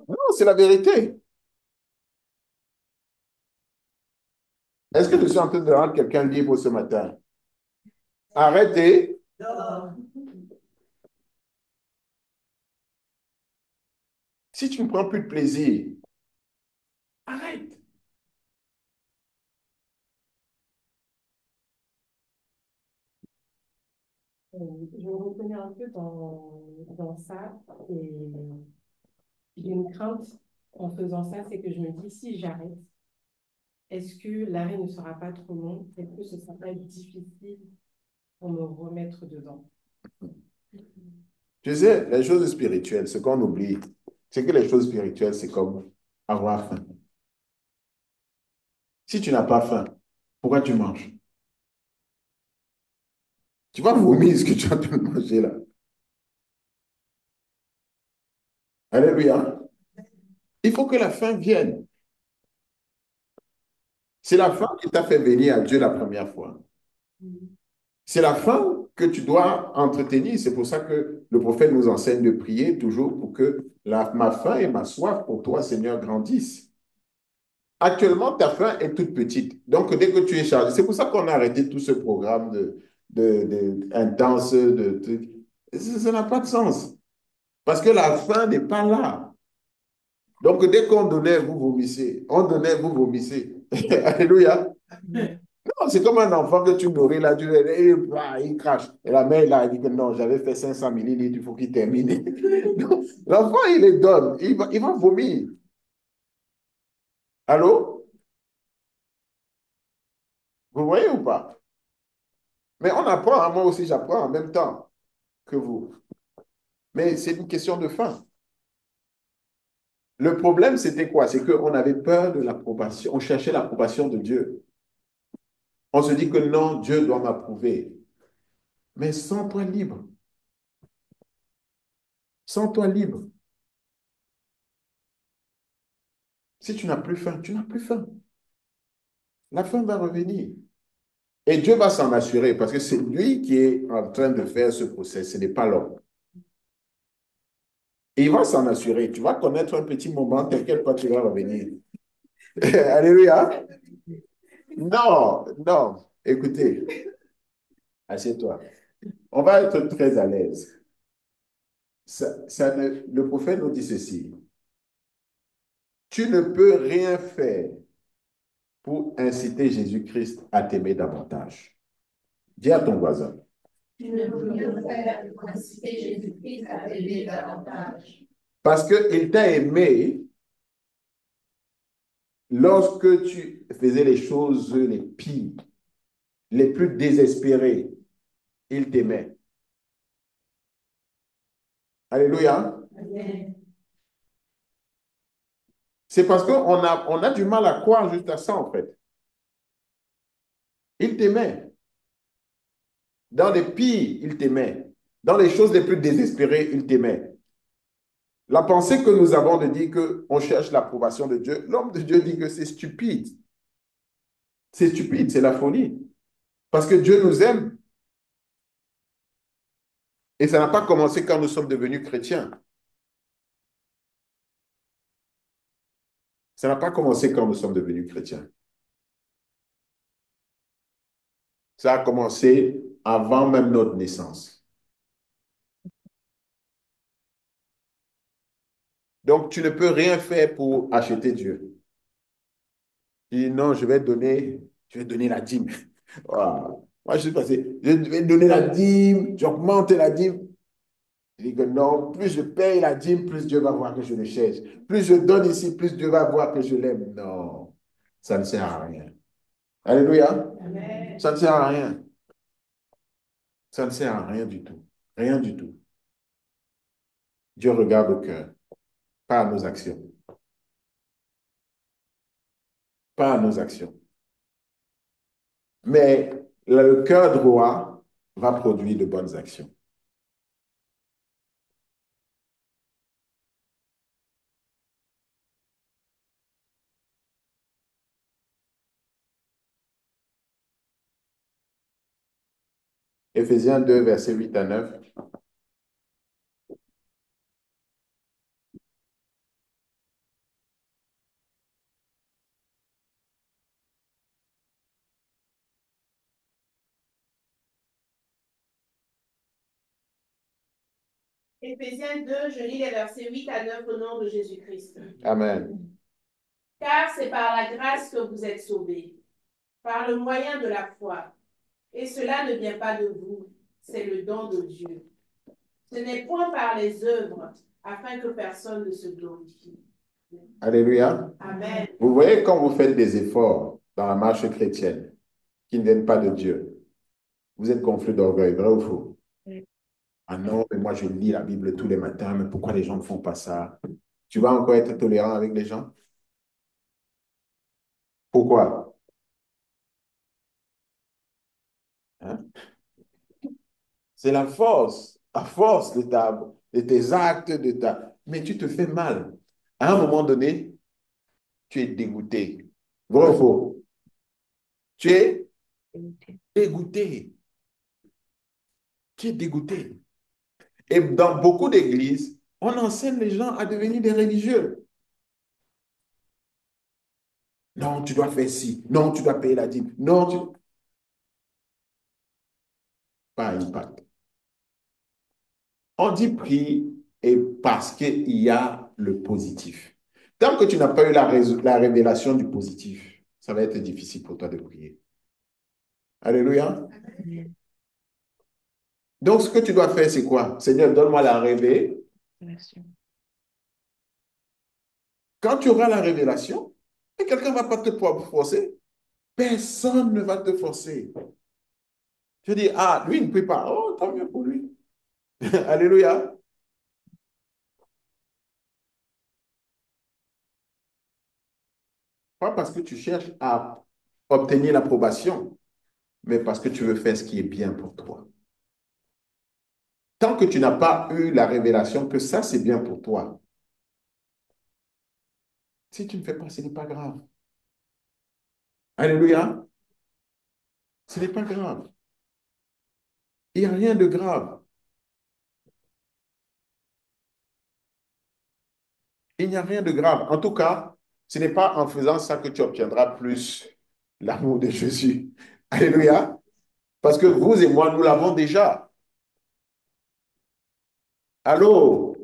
Non, c'est la vérité. Est-ce que je suis en train de rendre quelqu'un libre ce matin? Arrête et... Si tu ne prends plus de plaisir, arrête. Je me reconnais un peu dans ça et j'ai une crainte en faisant ça, c'est que je me dis si j'arrête, est-ce que l'arrêt ne sera pas trop long? Est-ce que ce sera pas difficile pour me remettre dedans? Tu sais, les choses spirituelles, ce qu'on oublie, c'est que les choses spirituelles, c'est comme avoir faim. Si tu n'as pas faim, pourquoi tu manges? Tu vas vomir ce que tu es en train de manger là. Alléluia. Il faut que la faim vienne. C'est la faim qui t'a fait venir à Dieu la première fois. C'est la faim que tu dois entretenir. C'est pour ça que le prophète nous enseigne de prier toujours pour que ma faim et ma soif pour toi, Seigneur, grandissent. Actuellement, ta faim est toute petite. Donc, dès que tu es chargé, c'est pour ça qu'on a arrêté tout ce programme intense, ça n'a pas de sens. Parce que la faim n'est pas là. Donc, dès qu'on donnait, vous vomissez. On donnait, vous vomissez. Alléluia. Non, c'est comme un enfant que tu nourris là, il crache. Et la mère, là, elle dit que non, j'avais fait 500 millilitres, il faut qu'il termine. Donc, l'enfant, il les donne, il va vomir. Allô? Vous voyez ou pas? Mais on apprend, hein, moi aussi j'apprends en même temps que vous. Mais c'est une question de faim. Le problème, c'était quoi? C'est qu'on avait peur de l'approbation. On cherchait l'approbation de Dieu. On se dit que non, Dieu doit m'approuver. Mais sens-toi libre. Sens-toi libre. Si tu n'as plus faim, tu n'as plus faim. La faim va revenir. Et Dieu va s'en assurer parce que c'est lui qui est en train de faire ce processus, ce n'est pas l'homme. Et il va s'en assurer. Tu vas connaître un petit moment, t'inquiète pas, tu vas revenir. Alléluia. Non, non. Écoutez, assieds-toi. On va être très à l'aise. Le prophète nous dit ceci. Tu ne peux rien faire pour inciter Jésus-Christ à t'aimer davantage. Dis à ton voisin. Tu ne peux rien faire pour inciter Jésus-Christ à t'aimer davantage. Parce qu'il t'a aimé lorsque tu faisais les choses les pires, les plus désespérées. Il t'aimait. Alléluia. Amen. C'est parce qu'on a du mal à croire juste à ça, en fait. Il t'aimait. Dans les pires, il t'aimait. Dans les choses les plus désespérées, il t'aimait. La pensée que nous avons de dire qu'on cherche l'approbation de Dieu, l'homme de Dieu dit que c'est stupide. C'est stupide, c'est la folie. Parce que Dieu nous aime. Et ça n'a pas commencé quand nous sommes devenus chrétiens. Ça n'a pas commencé quand nous sommes devenus chrétiens. Ça a commencé avant même notre naissance. Donc, tu ne peux rien faire pour acheter Dieu. Il dit non, je vais donner la dîme. Ah, moi, je suis passé, je vais donner la dîme, j'augmente la dîme. Il dit que non, plus je paye la dîme, plus Dieu va voir que je le cherche. Plus je donne ici, plus Dieu va voir que je l'aime. Non, ça ne sert à rien. Alléluia. Amen. Ça ne sert à rien. Ça ne sert à rien du tout. Rien du tout. Dieu regarde le cœur, pas à nos actions. Pas à nos actions. Mais le cœur droit va produire de bonnes actions. Éphésiens 2, versets 8 à 9. Éphésiens 2, je lis les versets 8 à 9 au nom de Jésus-Christ. Amen. Car c'est par la grâce que vous êtes sauvés, par le moyen de la foi. Et cela ne vient pas de vous, c'est le don de Dieu. Ce n'est point par les œuvres, afin que personne ne se glorifie. Alléluia. Amen. Vous voyez quand vous faites des efforts dans la marche chrétienne qui ne viennent pas de Dieu, vous êtes gonflé d'orgueil, vrai ou faux? Ah non, mais moi je lis la Bible tous les matins, mais pourquoi les gens ne font pas ça? Tu vas encore être tolérant avec les gens? Pourquoi? Hein? C'est la force, à force de tes actes, mais tu te fais mal. À un moment donné, tu es dégoûté. Vrai ou faux? Tu es dégoûté. Tu es dégoûté. Et dans beaucoup d'églises, on enseigne les gens à devenir des religieux. Non, tu dois faire ci. Non, tu dois payer la dîme. Non, pas impact. On dit prie, et parce qu'il y a le positif. Tant que tu n'as pas eu la révélation du positif, ça va être difficile pour toi de prier. Alléluia. Donc, ce que tu dois faire, c'est quoi? Seigneur, donne-moi la révélation. Quand tu auras la révélation, et quelqu'un ne va pas te forcer. Personne ne va te forcer. Tu dis, ah, lui il ne prie pas. Oh, tant mieux pour lui. Alléluia. Pas parce que tu cherches à obtenir l'approbation, mais parce que tu veux faire ce qui est bien pour toi. Tant que tu n'as pas eu la révélation que ça, c'est bien pour toi, si tu ne fais pas, ce n'est pas grave. Alléluia. Ce n'est pas grave. Il n'y a rien de grave. Il n'y a rien de grave. En tout cas, ce n'est pas en faisant ça que tu obtiendras plus l'amour de Jésus. Alléluia. Parce que vous et moi, nous l'avons déjà. Allô?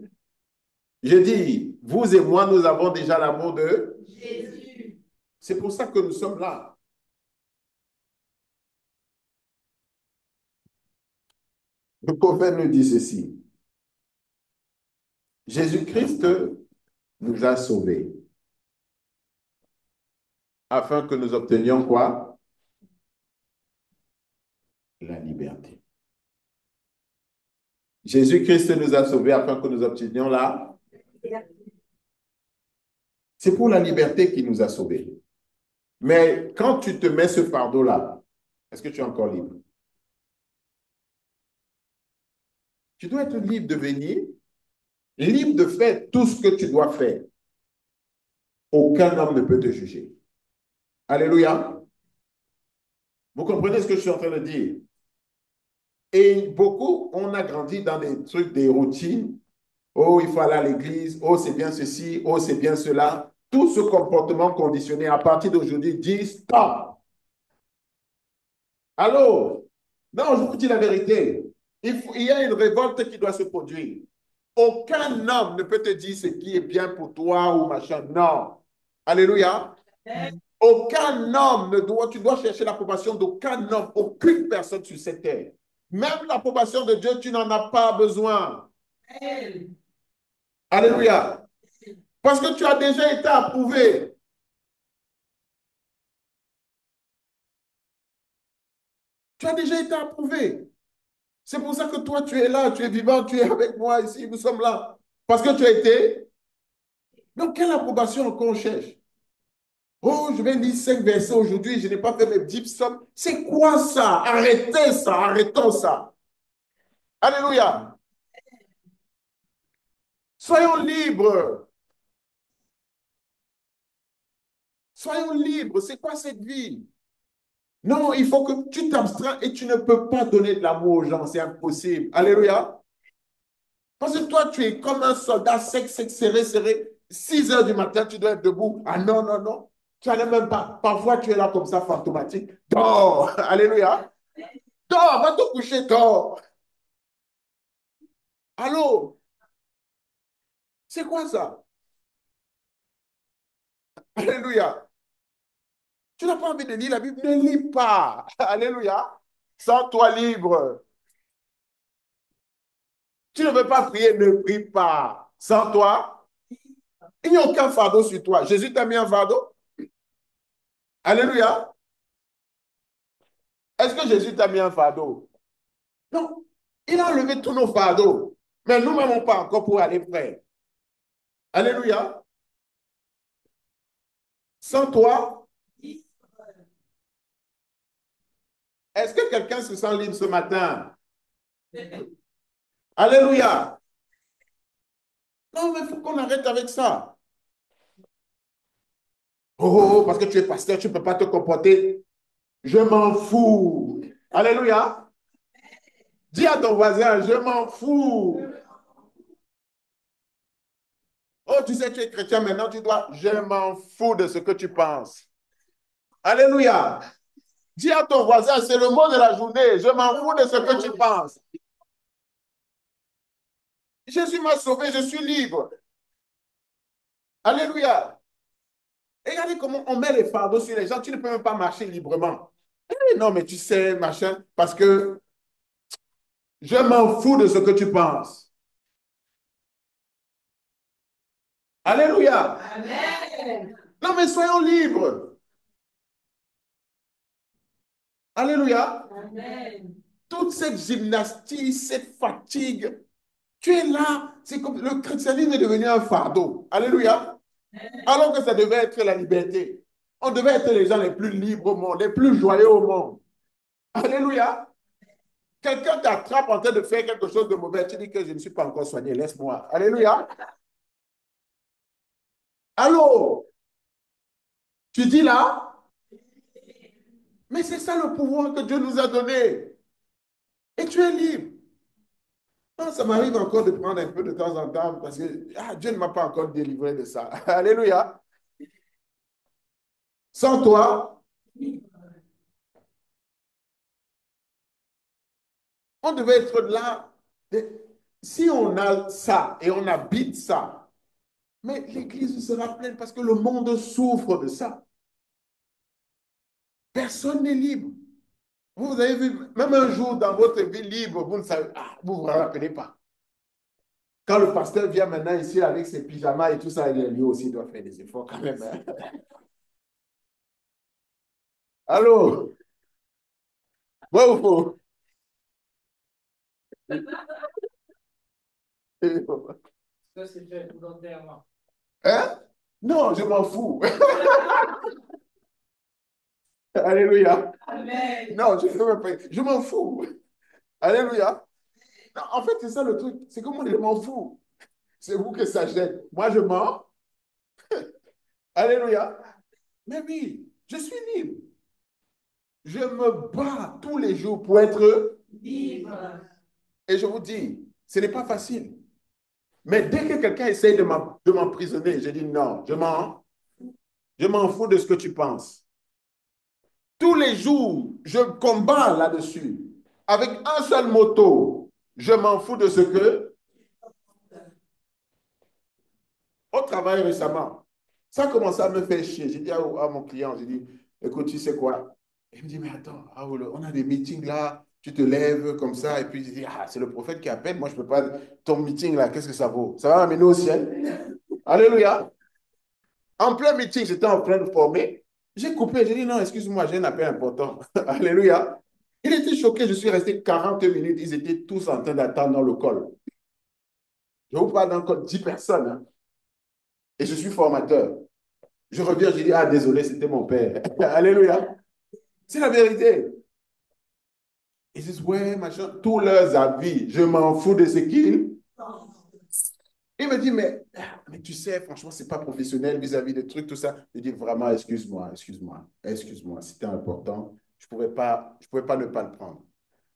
J'ai dit, vous et moi, nous avons déjà l'amour de Jésus. C'est pour ça que nous sommes là. Le prophète nous dit ceci. Jésus-Christ nous a sauvés afin que nous obtenions quoi? La liberté. Jésus-Christ nous a sauvés afin que nous obtenions la liberté. C'est pour la liberté qu'il nous a sauvés. Mais quand tu te mets ce fardeau-là, est-ce que tu es encore libre? Tu dois être libre de venir, libre de faire tout ce que tu dois faire. Aucun homme ne peut te juger. Alléluia. Vous comprenez ce que je suis en train de dire? Et beaucoup, on a grandi dans des trucs, des routines. Oh, il faut aller à l'église. Oh, c'est bien ceci. Oh, c'est bien cela. Tout ce comportement conditionné, à partir d'aujourd'hui, dit stop. Allô? Non, je vous dis la vérité. Il y a une révolte qui doit se produire. Aucun homme ne peut te dire ce qui est bien pour toi ou machin. Non. Alléluia. Aucun homme ne doit, tu dois chercher l'approbation d'aucun homme, aucune personne sur cette terre. Même l'approbation de Dieu, tu n'en as pas besoin. Alléluia. Parce que tu as déjà été approuvé. Tu as déjà été approuvé. C'est pour ça que toi, tu es là, tu es vivant, tu es avec moi ici, nous sommes là. Parce que tu as été. Donc, quelle approbation qu'on cherche? Oh, je vais lire 5 versets aujourd'hui, je n'ai pas fait mes 10 psaumes. C'est quoi ça? Arrêtez ça, arrêtons ça. Alléluia. Soyons libres. Soyons libres. C'est quoi cette vie? Non, il faut que tu t'abstrains et tu ne peux pas donner de l'amour aux gens. C'est impossible. Alléluia. Parce que toi, tu es comme un soldat sec, sec, serré, serré. 6 heures du matin, tu dois être debout. Ah non, non, non. Tu n'en es même pas. Parfois, tu es là comme ça, fantomatique. Dors. Alléluia. Dors, va te coucher, dors. Allô? C'est quoi ça? Alléluia. Tu n'as pas envie de lire la Bible? Ne lis pas. Alléluia. Sens-toi libre. Tu ne veux pas prier? Ne prie pas. Sans toi, il n'y a aucun fardeau sur toi. Jésus t'a mis un fardeau? Alléluia. Est-ce que Jésus t'a mis un fardeau? Non. Il a enlevé tous nos fardeaux. Mais nous n'avons pas encore pour aller frère. Alléluia. Sans toi, est-ce que quelqu'un se sent libre ce matin? Alléluia. Non, mais il faut qu'on arrête avec ça. Oh, parce que tu es pasteur, tu ne peux pas te comporter. Je m'en fous. Alléluia. Dis à ton voisin, je m'en fous. Oh, tu sais, tu es chrétien, maintenant tu dois, je m'en fous de ce que tu penses. Alléluia. Dis à ton voisin, c'est le mot de la journée, je m'en fous de ce que tu penses. Jésus m'a sauvé, je suis libre. Alléluia. Et regardez comment on met les fardeaux sur les gens. Tu ne peux même pas marcher librement. Non, mais tu sais, machin, parce que je m'en fous de ce que tu penses. Alléluia. Amen. Non, mais soyons libres. Alléluia. Amen. Toute cette gymnastique, cette fatigue, tu es là. C'est comme le christianisme est devenu un fardeau. Alléluia. Alors que ça devait être la liberté. On devait être les gens les plus libres au monde, les plus joyeux au monde. Alléluia. Quelqu'un t'attrape en train de faire quelque chose de mauvais. Tu dis que je ne suis pas encore soigné. Laisse-moi. Alléluia. Allô? Tu dis là? Mais c'est ça le pouvoir que Dieu nous a donné. Et tu es libre. Non, ça m'arrive encore de prendre un peu de temps en temps parce que Dieu ne m'a pas encore délivré de ça. Alléluia. Sans toi, on devait être là. Si on a ça et on habite ça, mais l'Église sera pleine parce que le monde souffre de ça. Personne n'est libre. Vous avez vu, même un jour dans votre vie libre, vous ne savez, vous ne vous rappelez pas. Quand le pasteur vient maintenant ici avec ses pyjamas et tout ça, lui aussi doit faire des efforts quand même. Hein. Allô? Ouais ou faux? Ça, c'est fait volontairement. Hein? Non, je m'en fous. Alléluia. Amen. Non, je m'en fous. Alléluia. Non, en fait, c'est ça le truc. C'est que moi, je m'en fous. C'est vous que ça gêne. Moi, je mens. Alléluia. Mais oui, je suis libre. Je me bats tous les jours pour être Libre. et je vous dis, ce n'est pas facile. Mais dès que quelqu'un essaye de m'emprisonner, je dis non, je m'en fous de ce que tu penses. Tous les jours, je combats là-dessus. Avec un seul motto, je m'en fous de ce que. Au travail récemment, ça a commencé à me faire chier. J'ai dit à mon client, j'ai dit, écoute, tu sais quoi? Il me dit, mais attends, on a des meetings là, tu te lèves comme ça, et puis je dis, c'est le prophète qui appelle, moi je ne peux pas, ton meeting là, qu'est-ce que ça vaut? Ça va m'amener au ciel? Alléluia. En plein meeting, j'étais en train de former. J'ai coupé, j'ai dit, non, excuse-moi, j'ai un appel important. Alléluia. Il était choqué, je suis resté 40 minutes, ils étaient tous en train d'attendre dans le col. Je vous parle d'un col 10 personnes, hein, et je suis formateur. Je reviens, je dis, désolé, c'était mon père. Alléluia. C'est la vérité. Ils disent, ouais, machin, tous leurs avis, je m'en fous de ce qu'ils. Il me dit, mais tu sais, franchement, c'est pas professionnel vis-à-vis des trucs, tout ça. Je dis, vraiment, excuse-moi, c'était important. Je pouvais pas ne pas le prendre.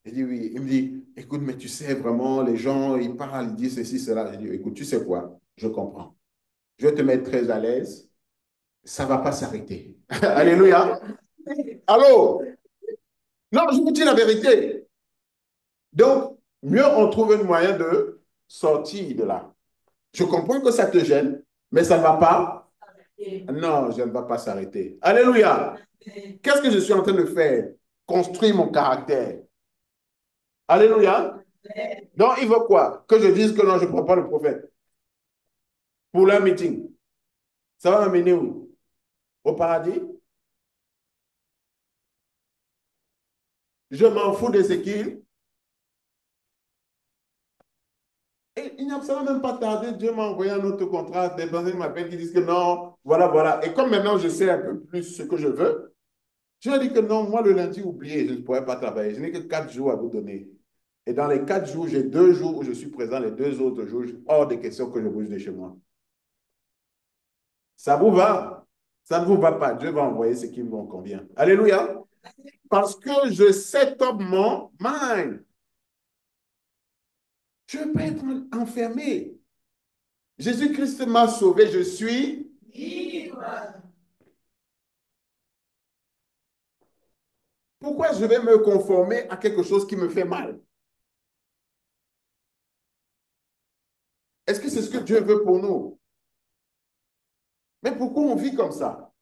Il dit, oui. Il me dit, écoute, mais tu sais, vraiment, les gens, ils parlent, ils disent ceci, cela. Je dis, écoute, tu sais quoi? Je comprends. Je vais te mettre très à l'aise. Ça va pas s'arrêter. Alléluia. Allô? Non, je vous dis la vérité. Donc, mieux on trouve un moyen de sortir de là. Je comprends que ça te gêne, mais ça ne va pas. Non, je ne vais pas s'arrêter. Alléluia. Qu'est-ce que je suis en train de faire? Construire mon caractère. Alléluia. Donc, il veut quoi? Que je dise que non, je ne prends pas le prophète. Pour leur meeting. Ça va m'amener où? Au paradis? Je m'en fous de ce qu'il. Et il ça va même pas tarder. Dieu m'a envoyé un autre contrat. Des personnes m'appellent qui disent que non, voilà, voilà. Et comme maintenant je sais un peu plus ce que je veux, je leur dis que non, moi le lundi, oubliez, je ne pourrais pas travailler. Je n'ai que 4 jours à vous donner. Et dans les 4 jours, j'ai 2 jours où je suis présent. Les 2 autres jours, hors de question que je bouge de chez moi. Ça vous va? Ça ne vous va pas. Dieu va envoyer ce qui vous convient. Alléluia. Parce que je set up mon mind. Je ne veux pas être enfermé. Jésus-Christ m'a sauvé, je suis Libre. Pourquoi je vais me conformer à quelque chose qui me fait mal? Est-ce que c'est ce que Dieu veut pour nous? Mais pourquoi on vit comme ça?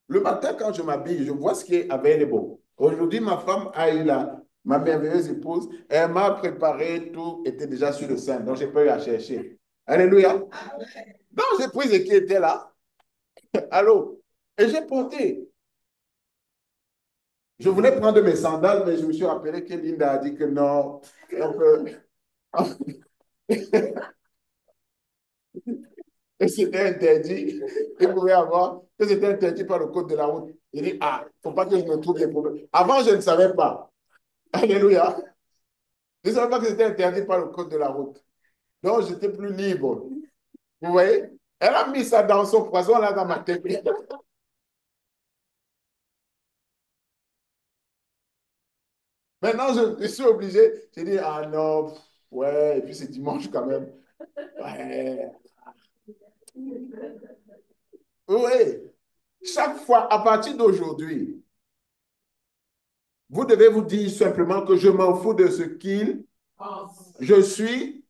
Le matin, quand je m'habille, je vois ce qui est available. Aujourd'hui, ma femme a eu ma merveilleuse épouse, elle m'a préparé, tout était déjà sur le sein, donc je n'ai pas eu à chercher. Alléluia. Donc, j'ai pris ce qui était là. Allô? Et j'ai porté. Je voulais prendre mes sandales, mais je me suis rappelé que Linda a dit que non, on peut... Et c'était interdit. Il pouvait avoir que c'était interdit par le code de la route. Il dit, ah, il ne faut pas que je me trouve des problèmes. Avant, je ne savais pas. Alléluia. Je ne savais pas que c'était interdit par le code de la route. Donc, j'étais plus libre. Vous voyez? Elle a mis ça dans son poison, là, dans ma tête. Maintenant, je suis obligé. J'ai dit, ah non, ouais, et puis c'est dimanche quand même. Ouais. Oui. Chaque fois, à partir d'aujourd'hui, vous devez vous dire simplement que je m'en fous de ce qu'il. Je suis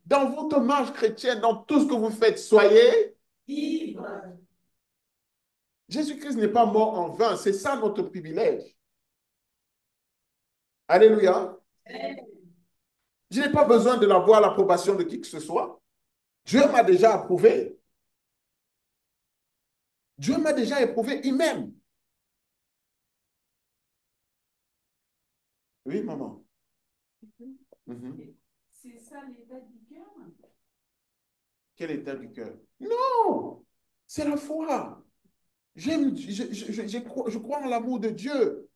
dans votre marche chrétienne, dans tout ce que vous faites, soyez. Jésus-Christ n'est pas mort en vain. C'est ça notre privilège. Alléluia. Je n'ai pas besoin de l'avoir l'approbation de qui que ce soit. Dieu m'a déjà approuvé. Dieu m'a déjà éprouvé, il m'aime. Oui, maman. Mhm. C'est ça l'état du cœur? Quel état du cœur? Non, c'est la foi. J'aime, je crois en l'amour de Dieu.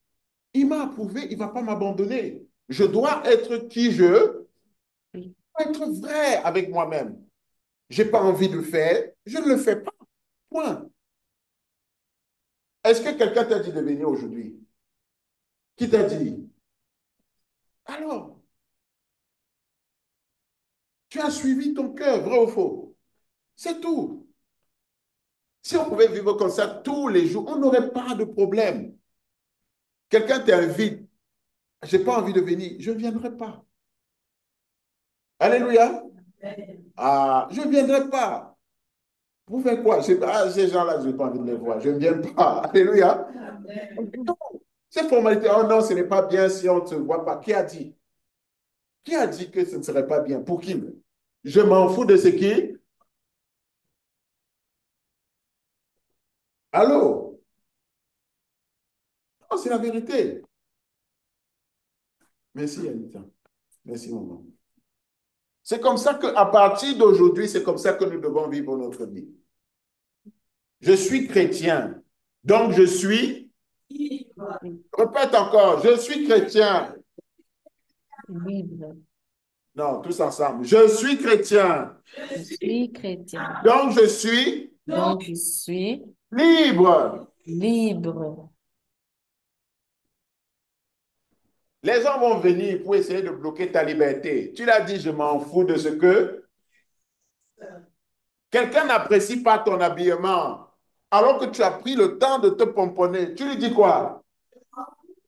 Il m'a approuvé, il ne va pas m'abandonner. Je dois être qui je, être vrai avec moi-même. Je n'ai pas envie de le faire, je ne le fais pas. Point. Est-ce que quelqu'un t'a dit de venir aujourd'hui? Qui t'a dit? Alors, tu as suivi ton cœur, vrai ou faux? C'est tout. Si on pouvait vivre comme ça tous les jours, on n'aurait pas de problème. Quelqu'un t'invite, je n'ai pas envie de venir, je ne viendrai pas. Alléluia. Ah, je ne viendrai pas. Vous faites quoi? Ah, ces gens-là, je n'ai pas envie de les voir. Je ne viens pas. Alléluia. Non, ces formalités, oh non, ce n'est pas bien si on ne se voit pas. Qui a dit? Qui a dit que ce ne serait pas bien? Pour qui? Je m'en fous de ce qui. Allô? Non, c'est la vérité. Merci, Anita. Merci, maman. C'est comme ça qu'à partir d'aujourd'hui, c'est comme ça que nous devons vivre notre vie. Je suis chrétien, donc je suis. Répète encore, je suis chrétien. Libre. Non, tous ensemble. Je suis chrétien, Je suis chrétien. donc je suis Donc, je suis libre. libre. Les gens vont venir pour essayer de bloquer ta liberté. Tu l'as dit, je m'en fous de ce que. Quelqu'un n'apprécie pas ton habillement, alors que tu as pris le temps de te pomponner. Tu lui dis quoi?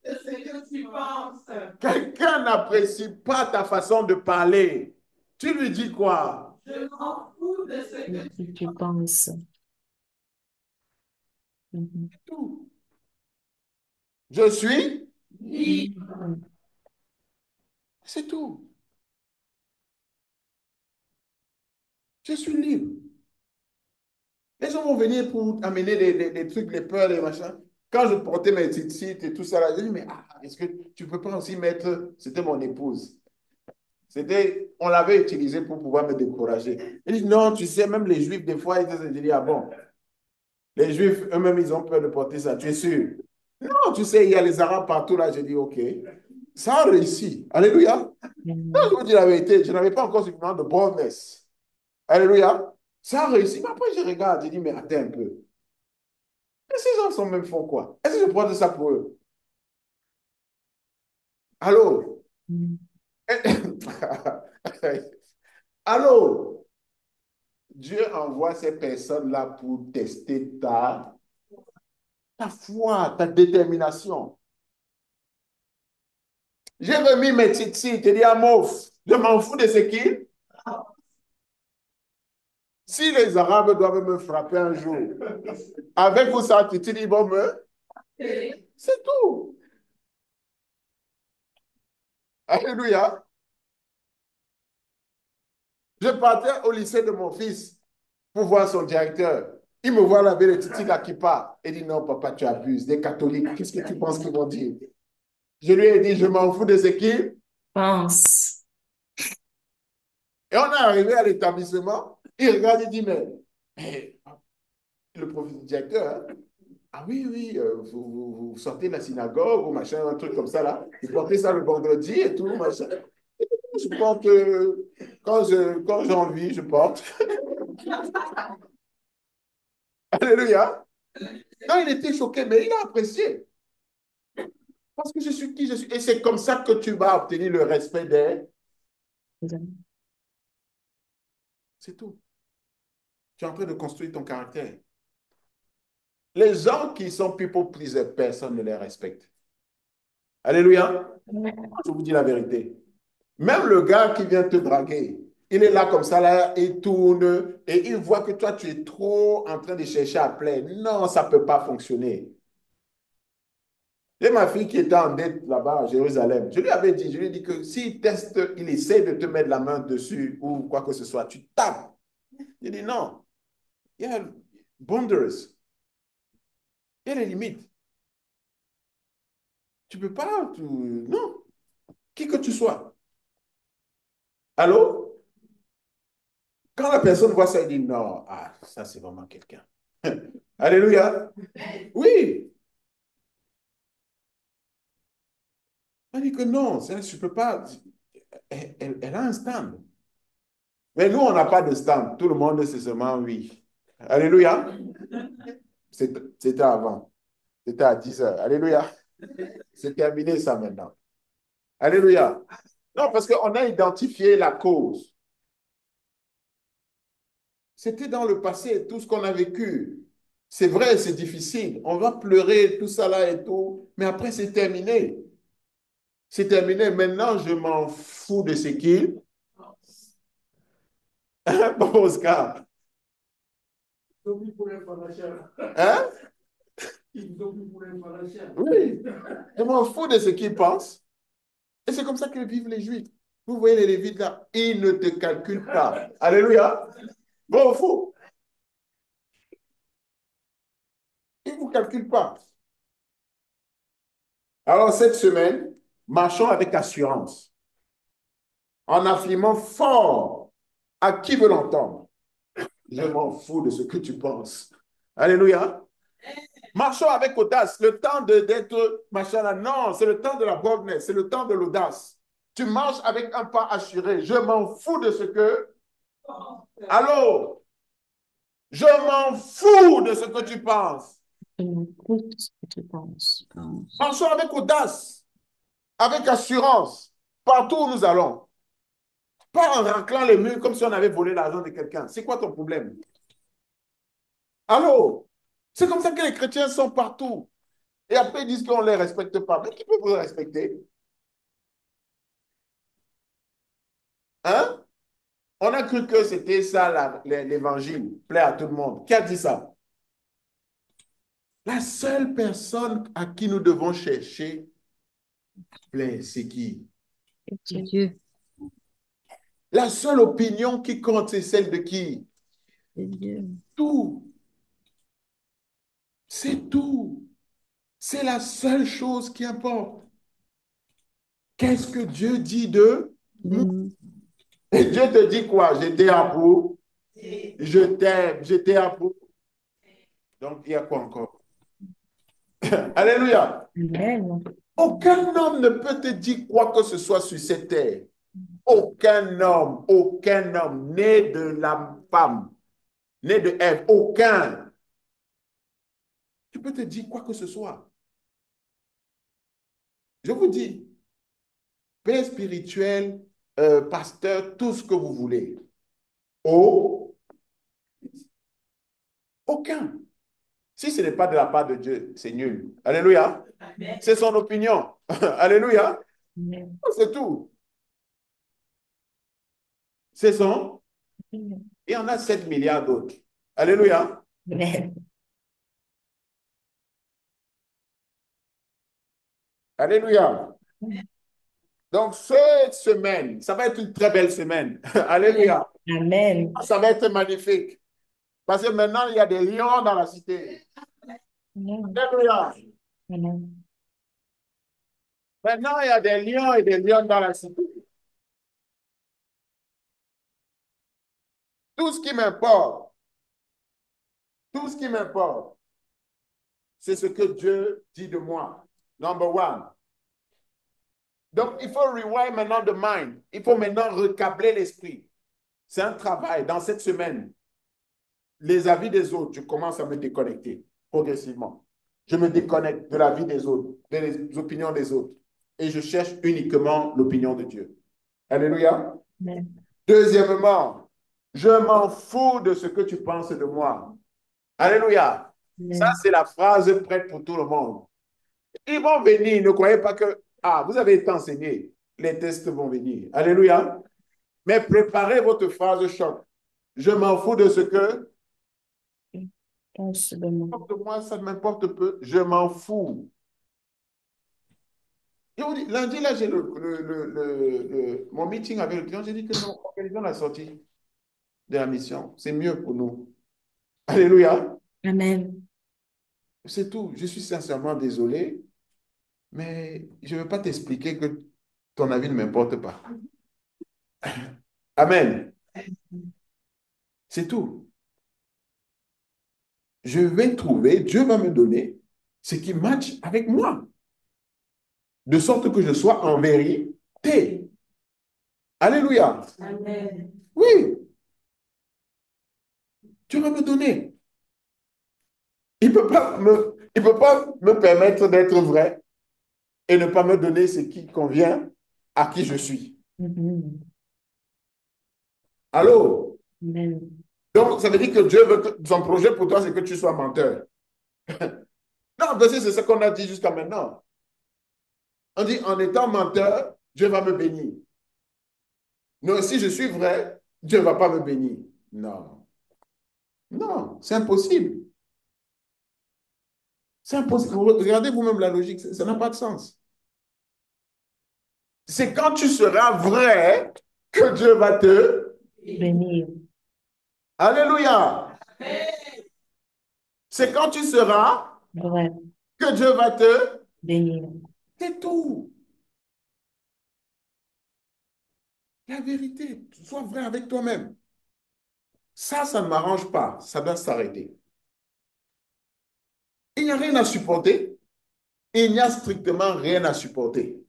C'est ce que tu penses. Quelqu'un n'apprécie pas ta façon de parler. Tu lui dis quoi? Je m'en fous de ce que Si tu penses. Mhm. Tout. Je suis, Libre. c'est tout. Je suis libre. Les gens vont venir pour amener des trucs, les peurs, les machins. Quand je portais mes titres et tout ça, là, je dis, mais est-ce que tu ne peux pas aussi mettre... C'était mon épouse. On l'avait utilisé pour pouvoir me décourager. Il dit, non, tu sais, même les Juifs, des fois, ils disent, ah bon, les Juifs, eux-mêmes, ils ont peur de porter ça, tu es sûr? Non, tu sais, il y a les Arabes partout, là, j'ai dit, ok. Ça a réussi. Alléluia. Non, je vous dis la vérité, je n'avais pas encore suffisamment de boldness. Alléluia. Ça a réussi. Mais après, je regarde, je dis, mais attends un peu. Et ces gens sont même font quoi? Est-ce que je porte ça pour eux? Allô? Mhm. Allô? Dieu envoie ces personnes-là pour tester ta foi, ta détermination. J'ai remis mes titi, tu dis à Mouf, je m'en fous de ce qu'il. Si les Arabes doivent me frapper un jour, avec ou sans titi, ils vont me. C'est tout. Alléluia. Je partais au lycée de mon fils pour voir son directeur. Il me voit laver le titi là qui part. Il dit non, papa, tu abuses. Des catholiques, qu'est-ce que tu penses qu'ils vont dire? Je lui ai dit, je m'en fous de ce qu'ils. Pense. Et on est arrivé à l'établissement. Il regarde, il dit, mais le professeur directeur, hein, ah oui, oui, vous sortez de la synagogue ou machin, un truc comme ça là. Vous portez ça le vendredi et tout, machin. Je porte, quand j'ai envie, je porte. Alléluia. Non, il était choqué, mais il a apprécié. Parce que je suis qui je suis. Et c'est comme ça que tu vas obtenir le respect des. C'est tout. Tu es en train de construire ton caractère. Les gens qui sont people pleasers, personne ne les respecte. Alléluia. Je vous dis la vérité. Même le gars qui vient te draguer, il est là comme ça, là, il tourne et il voit que toi, tu es trop en train de chercher à plaire. Non, ça ne peut pas fonctionner. Et ma fille qui était en dette là-bas à Jérusalem, je lui ai dit que s'il teste, il essaie de te mettre la main dessus ou quoi que ce soit, tu tapes. Il dit non, il y a boundaries, il y a des limites. Tu ne peux pas, non, qui que tu sois. Allô? Quand la personne voit ça, il dit non, ah, ça c'est vraiment quelqu'un. Alléluia. Oui. On dit que non, ça, je ne peux pas. Elle a un stand. Mais nous, on n'a pas de stand. Tout le monde, c'est seulement oui. Alléluia. C'était avant. C'était à 10 heures. Alléluia. C'est terminé ça maintenant. Alléluia. Non, parce qu'on a identifié la cause. C'était dans le passé, tout ce qu'on a vécu. C'est vrai, c'est difficile. On va pleurer, tout ça là et tout. Mais après, c'est terminé. C'est terminé. Maintenant, je m'en fous de ce qu'il. Bon, Oscar. Hein? Oui. Je m'en fous de ce qu'ils pensent. Et c'est comme ça que vivent les Juifs. Vous voyez les Lévites là, ils ne te calculent pas. Alléluia. Bon ou faux? Ils ne vous calculent pas. Alors cette semaine, marchons avec assurance, en affirmant fort à qui veut l'entendre. Je m'en fous de ce que tu penses. Alléluia. Marchons avec audace. Le temps d'être machin là, non, c'est le temps de la boldness, c'est le temps de l'audace. Tu marches avec un pas assuré. Je m'en fous de ce que. Allô? Je m'en fous de ce que tu penses. Écoute ce que tu penses. Marchons avec audace, avec assurance, partout où nous allons. Pas en raclant les murs comme si on avait volé l'argent de quelqu'un. C'est quoi ton problème? Allô? C'est comme ça que les chrétiens sont partout. Et après, ils disent qu'on ne les respecte pas. Mais qui peut vous respecter? Hein? On a cru que c'était ça l'évangile, plaire à tout le monde. Qui a dit ça? La seule personne à qui nous devons chercher plaire, c'est qui? C'est Dieu. La seule opinion qui compte, c'est celle de qui? C'est Dieu. Tout. C'est tout. C'est la seule chose qui importe. Qu'est-ce que Dieu dit de nous? Et Dieu te dit quoi? J'étais à bout. Je t'aime. J'étais à bout. Donc, il y a quoi encore? Alléluia. Amen. Aucun homme ne peut te dire quoi que ce soit sur cette terre. Aucun homme, né de la femme, né de Ève, aucun. Tu peux te dire quoi que ce soit. Je vous dis, père spirituel, pasteur, tout ce que vous voulez. Aucun. Si ce n'est pas de la part de Dieu, c'est nul. Alléluia. C'est son opinion. Alléluia. Amen. C'est tout. C'est son. Amen. Il y en a 7 milliards d'autres. Alléluia. Amen. Alléluia. Donc, cette semaine, ça va être une très belle semaine. Alléluia. Amen. Ça va être magnifique. Parce que maintenant, il y a des lions dans la cité. Amen. Alléluia. Amen. Maintenant, il y a des lions et des lions dans la cité. Tout ce qui m'importe, tout ce qui m'importe, c'est ce que Dieu dit de moi. Number one. Donc, il faut rewind maintenant the mind. Il faut maintenant recabler l'esprit. C'est un travail. Dans cette semaine, les avis des autres, je commence à me déconnecter progressivement. Je me déconnecte de la vie des autres, des opinions des autres. Et je cherche uniquement l'opinion de Dieu. Alléluia. Amen. Deuxièmement, je m'en fous de ce que tu penses de moi. Alléluia. Ça, Amen. c'est la phrase prête pour tout le monde. Ils vont venir. Ne croyez pas que, ah, vous avez été enseigné. Les tests vont venir. Alléluia. Mais préparez votre phrase choc. Je m'en fous de ce que Pense de moi. de moi, ça ne m'importe peu. Je m'en fous. Et on dit, lundi, là, j'ai mon meeting avec le client. J'ai dit que non, organisons la sortie de la mission. C'est mieux pour nous. Alléluia. Amen. C'est tout. Je suis sincèrement désolé, mais je ne veux pas t'expliquer que ton avis ne m'importe pas. Amen. C'est tout. Je vais trouver, Dieu va me donner ce qui matche avec moi, de sorte que je sois en vérité. Alléluia. Amen. Oui, Dieu va me donner. Il peut pas me permettre d'être vrai et ne pas me donner ce qui convient à qui je suis. Amen. Allô? Amen. Donc, ça veut dire que Dieu veut que son projet pour toi, c'est que tu sois menteur. Non, parce que c'est ce qu'on a dit jusqu'à maintenant. On dit, en étant menteur, Dieu va me bénir. Non, si je suis vrai, Dieu ne va pas me bénir. Non. Non, c'est impossible. C'est impossible. Regardez vous-même la logique, ça n'a pas de sens. C'est quand tu seras vrai que Dieu va te... Bénir. Alléluia. C'est quand tu seras Vrai. que Dieu va te... Bénir. C'est tout. La vérité. Sois vrai avec toi-même. Ça ne m'arrange pas. Ça doit s'arrêter. Il n'y a rien à supporter. Il n'y a strictement rien à supporter.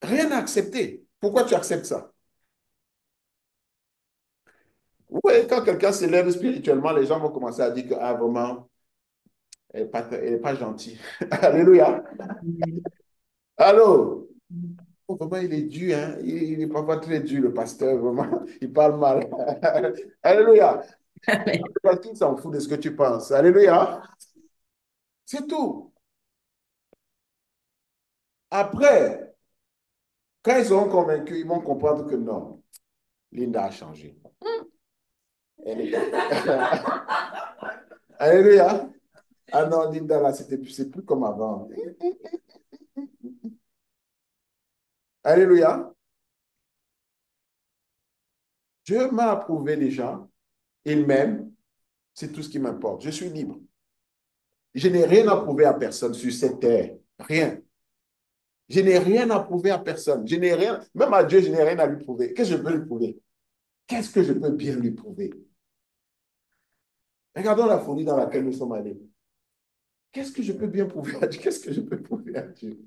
Rien à accepter. Pourquoi tu acceptes ça? Oui, quand quelqu'un s'élève spirituellement, les gens vont commencer à dire que, ah, vraiment, elle n'est pas gentille. Alléluia. Amen. Allô? Oh, vraiment, il est dur, hein? Il est parfois très dur, le pasteur, vraiment. Il parle mal. Alléluia. Amen. Parce qu'il s'en fout de ce que tu penses. Alléluia. C'est tout. Après, quand ils seront convaincus, ils vont comprendre que non, Linda a changé. Elle est... Alléluia. Ah non, Linda, là, c'est plus comme avant. Alléluia. Dieu m'a approuvé déjà. Il m'aime. C'est tout ce qui m'importe. Je suis libre. Je n'ai rien à prouver à personne sur cette terre. Rien. Je n'ai rien à prouver à personne. Je n'ai rien, même à Dieu, je n'ai rien à lui prouver. Qu'est-ce que je peux lui prouver? Qu'est-ce que je peux bien lui prouver? Regardons la folie dans laquelle nous sommes allés. Qu'est-ce que je peux bien prouver à Dieu? Qu'est-ce que je peux prouver à Dieu?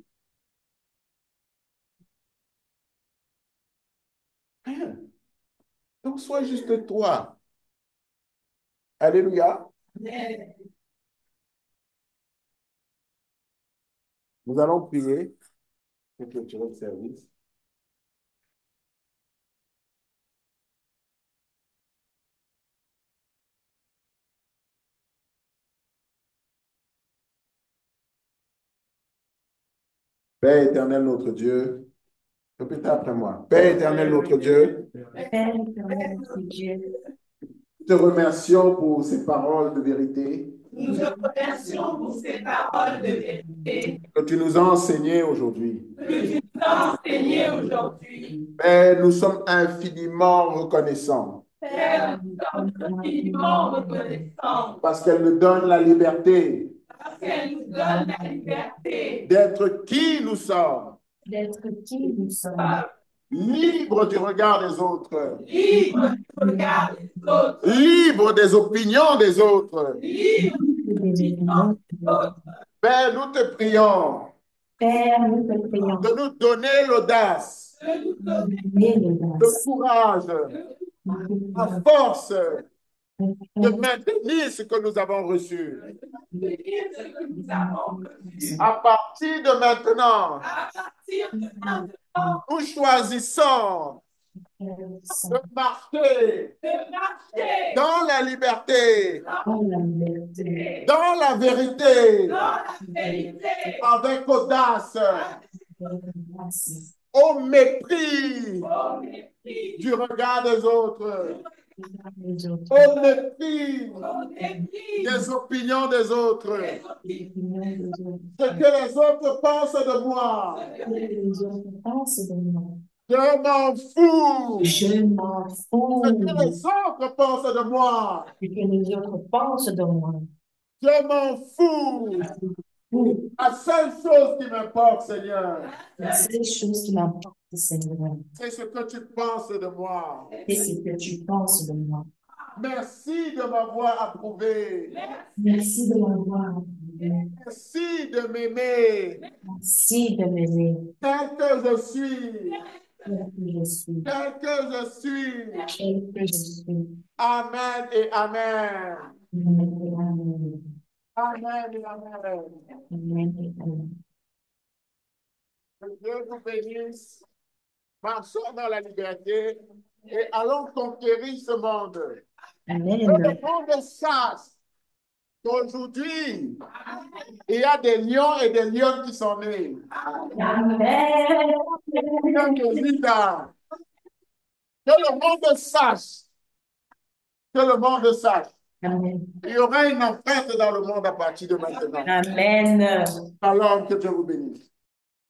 Rien. Donc, sois juste toi. Alléluia. Nous allons prier pour clôturer le service. Père éternel, notre Dieu, répétez après moi. Père éternel, notre Dieu, Père éternel, notre Dieu, te remercions pour ces paroles de vérité Nous te remercions pour ces paroles de vérité que tu nous as enseignées aujourd'hui. que tu nous as enseignées aujourd'hui. Père, nous sommes infiniment reconnaissants Père, nous sommes infiniment reconnaissants parce qu'elle nous donne la liberté parce qu'elle nous donne la liberté d'être qui nous sommes, d'être qui nous sommes, libres du regard des autres, libre du regard des autres, libres des opinions des autres. libre des opinions des autres. Père, nous te prions Père, nous te prions de nous donner l'audace, de nous donner de le l'audace, courage, la force de maintenir ce que nous avons reçu. de dire ce que nous avons reçu. À partir de maintenant, À partir de maintenant, nous choisissons de marcher de marcher dans la liberté, dans la liberté, dans la vérité, dans la vérité, avec audace, grâce, au mépris au mépris du regard des autres, les autres, au mépris au mépris des opinions des autres. des opinions les opinions des autres. Ce que les autres pensent de moi, Ce que les autres pensent de moi, je m'en fous. je m'en fous. Ce que les autres pensent de moi, Ce que les autres pensent de moi, je m'en fous. ou La seule chose qui m'importe, Seigneur, la seule chose qui m'importe, Seigneur, c'est ce que tu penses de moi. c'est ce que tu penses de moi. Merci de m'avoir approuvé. Merci de m'avoir approuvé. Merci de m'aimer Merci de m'aimer tel que je suis. tel que je suis, Tel que je suis. tel que je suis. Amen et Amen. Amen et amen. Amen et Amen. Amen et amen. Que Dieu vous bénisse. Marchons dans la liberté et allons conquérir ce monde. Que Amen. le monde sache qu'aujourd'hui, il y a des lions et des lionnes qui sont nés. Amen. Que le monde sache. Que le monde sache. Amen. Il y aura une empreinte dans le monde à partir de maintenant. Amen. Alors que Dieu vous bénisse.